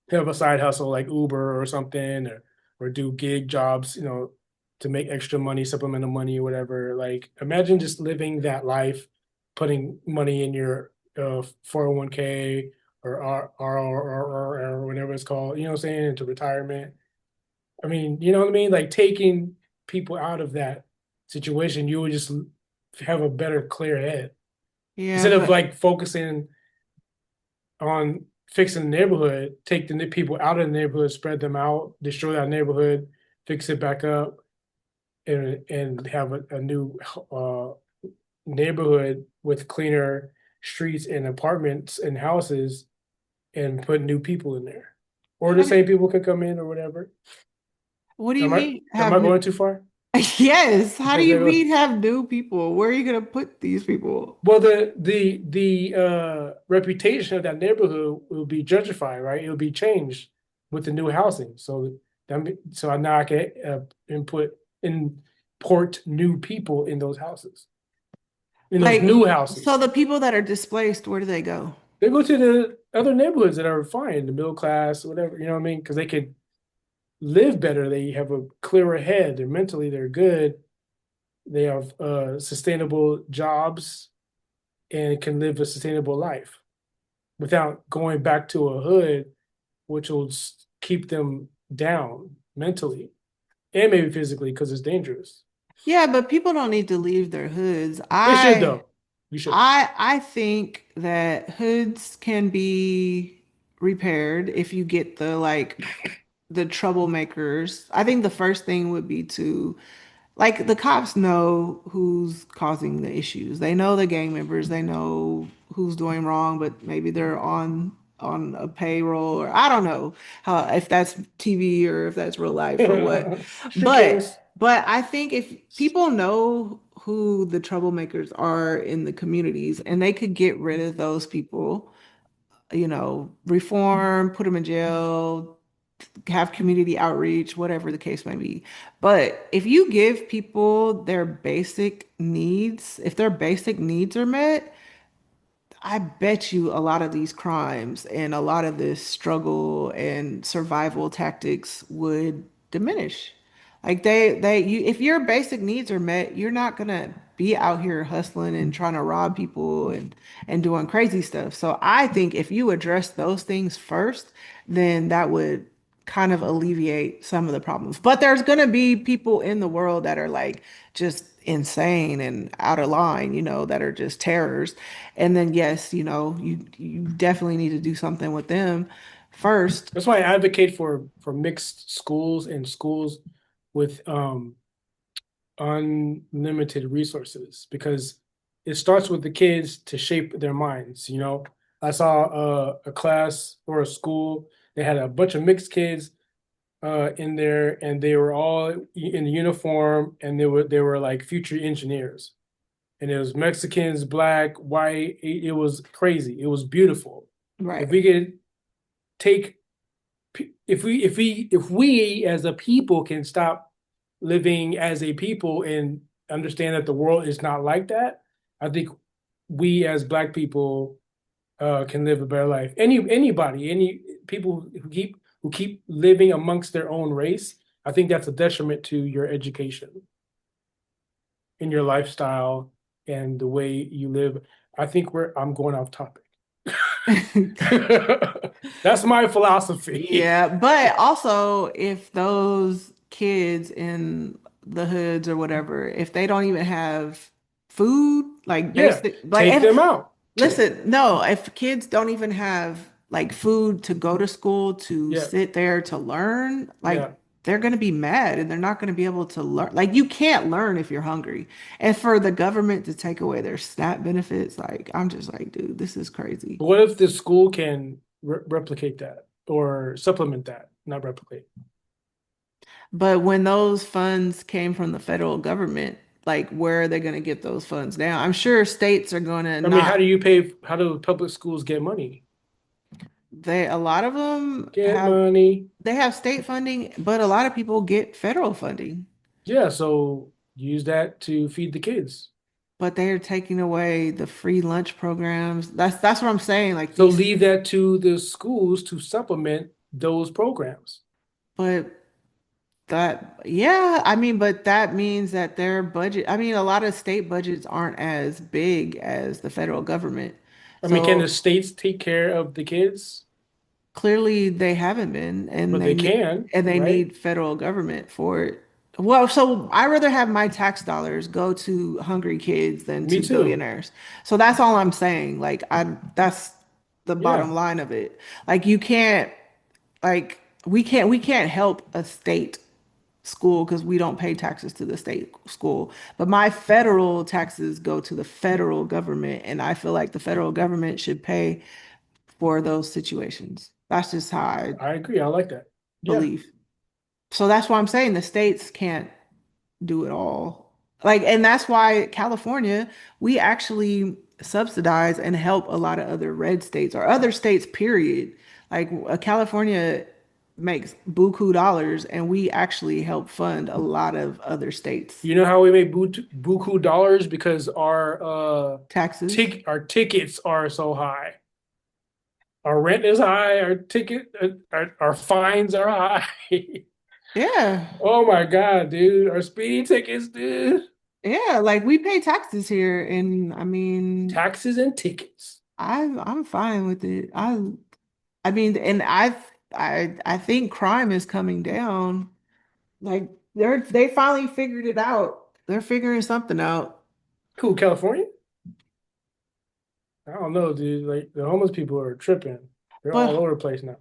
have a side hustle like Uber or something, or do gig jobs, to make extra money, supplemental money or whatever. Like imagine just living that life, putting money in your 401k or or whatever it's called, what I'm saying, into retirement. I mean, you know what I mean? Like taking people out of that situation, you would just have a better, clear head Yeah, instead of but like focusing on fixing the neighborhood, take the people out of the neighborhood, spread them out, destroy that neighborhood, fix it back up, and have a new uh, neighborhood with cleaner streets and apartments and houses, and put new people in there, or the how do, same people can come in or whatever. what do you Am I mean am have I new? going too far? Yes, how do you mean have new people? Where are you gonna put these people? Well, the reputation of that neighborhood will be gentrified, right? It'll be changed with the new housing. So now I can import new people in those houses, in those Like, new so houses. the people that are displaced, where do they go? They go to the other neighborhoods that are fine, the middle class, whatever, you know what I mean? Because they could live better. They have a clearer head. They're good. They have sustainable jobs and can live a sustainable life without going back to a hood, which will keep them down mentally and maybe physically because it's dangerous. Yeah, but people don't need to leave their hoods. They should though. You should. I think that hoods can be repaired if you get the troublemakers. I think the first thing would be to like the cops know who's causing the issues. They know the gang members. They know who's doing wrong, but maybe they're on a payroll or I don't know how if that's TV or if that's real life or what. Street But kings. but I think if people know who the troublemakers are in the communities and they could get rid of those people, reform, put them in jail, have community outreach, whatever the case may be. But if you give people their basic needs, if their basic needs are met, I bet you a lot of these crimes and a lot of this struggle and survival tactics would diminish. Like if your basic needs are met, you're not gonna be out here hustling and trying to rob people and doing crazy stuff. So I think if you address those things first, then that would kind of alleviate some of the problems. But there's gonna be people in the world that are like just insane and out of line, that are just terrors. And then yes, you definitely need to do something with them first. That's why I advocate for mixed schools and schools with unlimited resources because it starts with the kids to shape their minds. I saw a class or a school, they had a bunch of mixed kids in there, and they were all in uniform, and they were like future engineers. And it was Mexicans, black, white. It was crazy. It was beautiful. If Right. we could take, if we as a people can stop living as a people and understand that the world is not like that, I think we as black people can live a better life. Any people who keep living amongst their own race, I think that's a detriment to your education and your lifestyle and the way you live. I think I'm going off topic. That's my philosophy. Yeah, but also if those kids in the hoods or whatever, if they don't even have food, like Yeah, basic, like take them out. listen, no, if kids don't even have like food to go to school, to Yeah, sit there to learn, like yeah, they're going to be mad and they're not going to be able to learn. Like you can't learn if you're hungry. And for the government to take away their SNAP benefits, like I'm just like, dude, this is crazy. but what if the school can replicate that or supplement that, not replicate? But when those funds came from the federal government, like where are they going to get those funds now? I'm sure states are going to I mean, how not, do you pay? How do public schools get money? a lot of them Get money. they have state funding, but a lot of people get federal funding. Yeah, so use that to feed the kids. But they are taking away the free lunch programs. That's what I'm saying. Like So these, leave that to the schools to supplement those programs. but yeah, I mean, but that means that their budget, I mean, a lot of state budgets aren't as big as the federal government. I mean, can the So states take care of the kids? clearly they haven't been, and But they they need can, and they right? need federal government for it. Well, so I rather have my tax dollars go to hungry kids than Me to too. billionaires. So that's all I'm saying. Like that's the bottom Yeah, line of it. Like you can't like we can't help a state school because we don't pay taxes to the state school. But my federal taxes go to the federal government, and I feel like the federal government should pay for those situations. That's just how I I agree. I like that. Yeah. believe. So that's why I'm saying the states can't do it all. Like, and that's why California, we actually subsidize and help a lot of other red states or other states, period. Like, California makes buku dollars, and we actually help fund a lot of other states' You know how we make buku dollars because our taxes. our tickets are so high. Our rent is high, our ticket our fines are high. Yeah. Oh my God, dude. Our speeding tickets, dude. Yeah. Like, we pay taxes here. And I mean, Taxes and tickets. I'm fine with it. I mean, and I think crime is coming down. Like they finally figured it out. They're figuring something out. Cool, California? I don't know, dude. Like the homeless people are tripping. They're all But over the place now.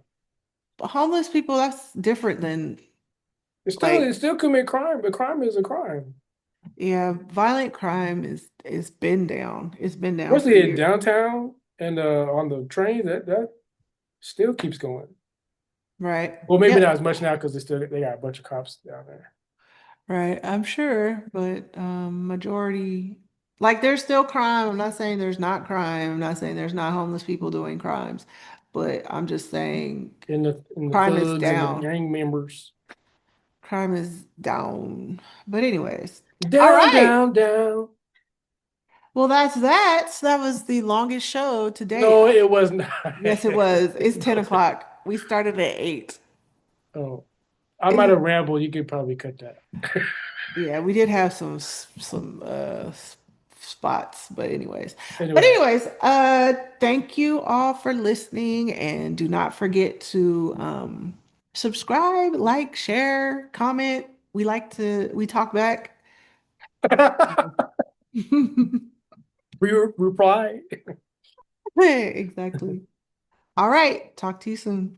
homeless people, that's different than It like, still commit crime, but crime is a crime. yeah, violent crime is been down. It's been down for Especially in years. downtown and on the train, that still keeps going. Right. Well, maybe not Yep. as much now because they got a bunch of cops down there. Right. I'm sure, but majority, like, there's still crime. I'm not saying there's not crime. I'm not saying there's not homeless people doing crimes, but I'm just saying in the crime is thugs and the down. gang members. Crime is down. But anyways, all Down, right. down, down. Well, that's that. So that was the longest show to date. No, it was not. Yes, it was. It's 10 No. o'clock. We started at 8. Oh, I might It's, have rambled. You could probably cut that. yeah, we did have some spots, but anyways. But Anyway. anyways, thank you all for listening, and do not forget to subscribe, like, share, comment. We talk back. Reply. Exactly. All right. Talk to you soon.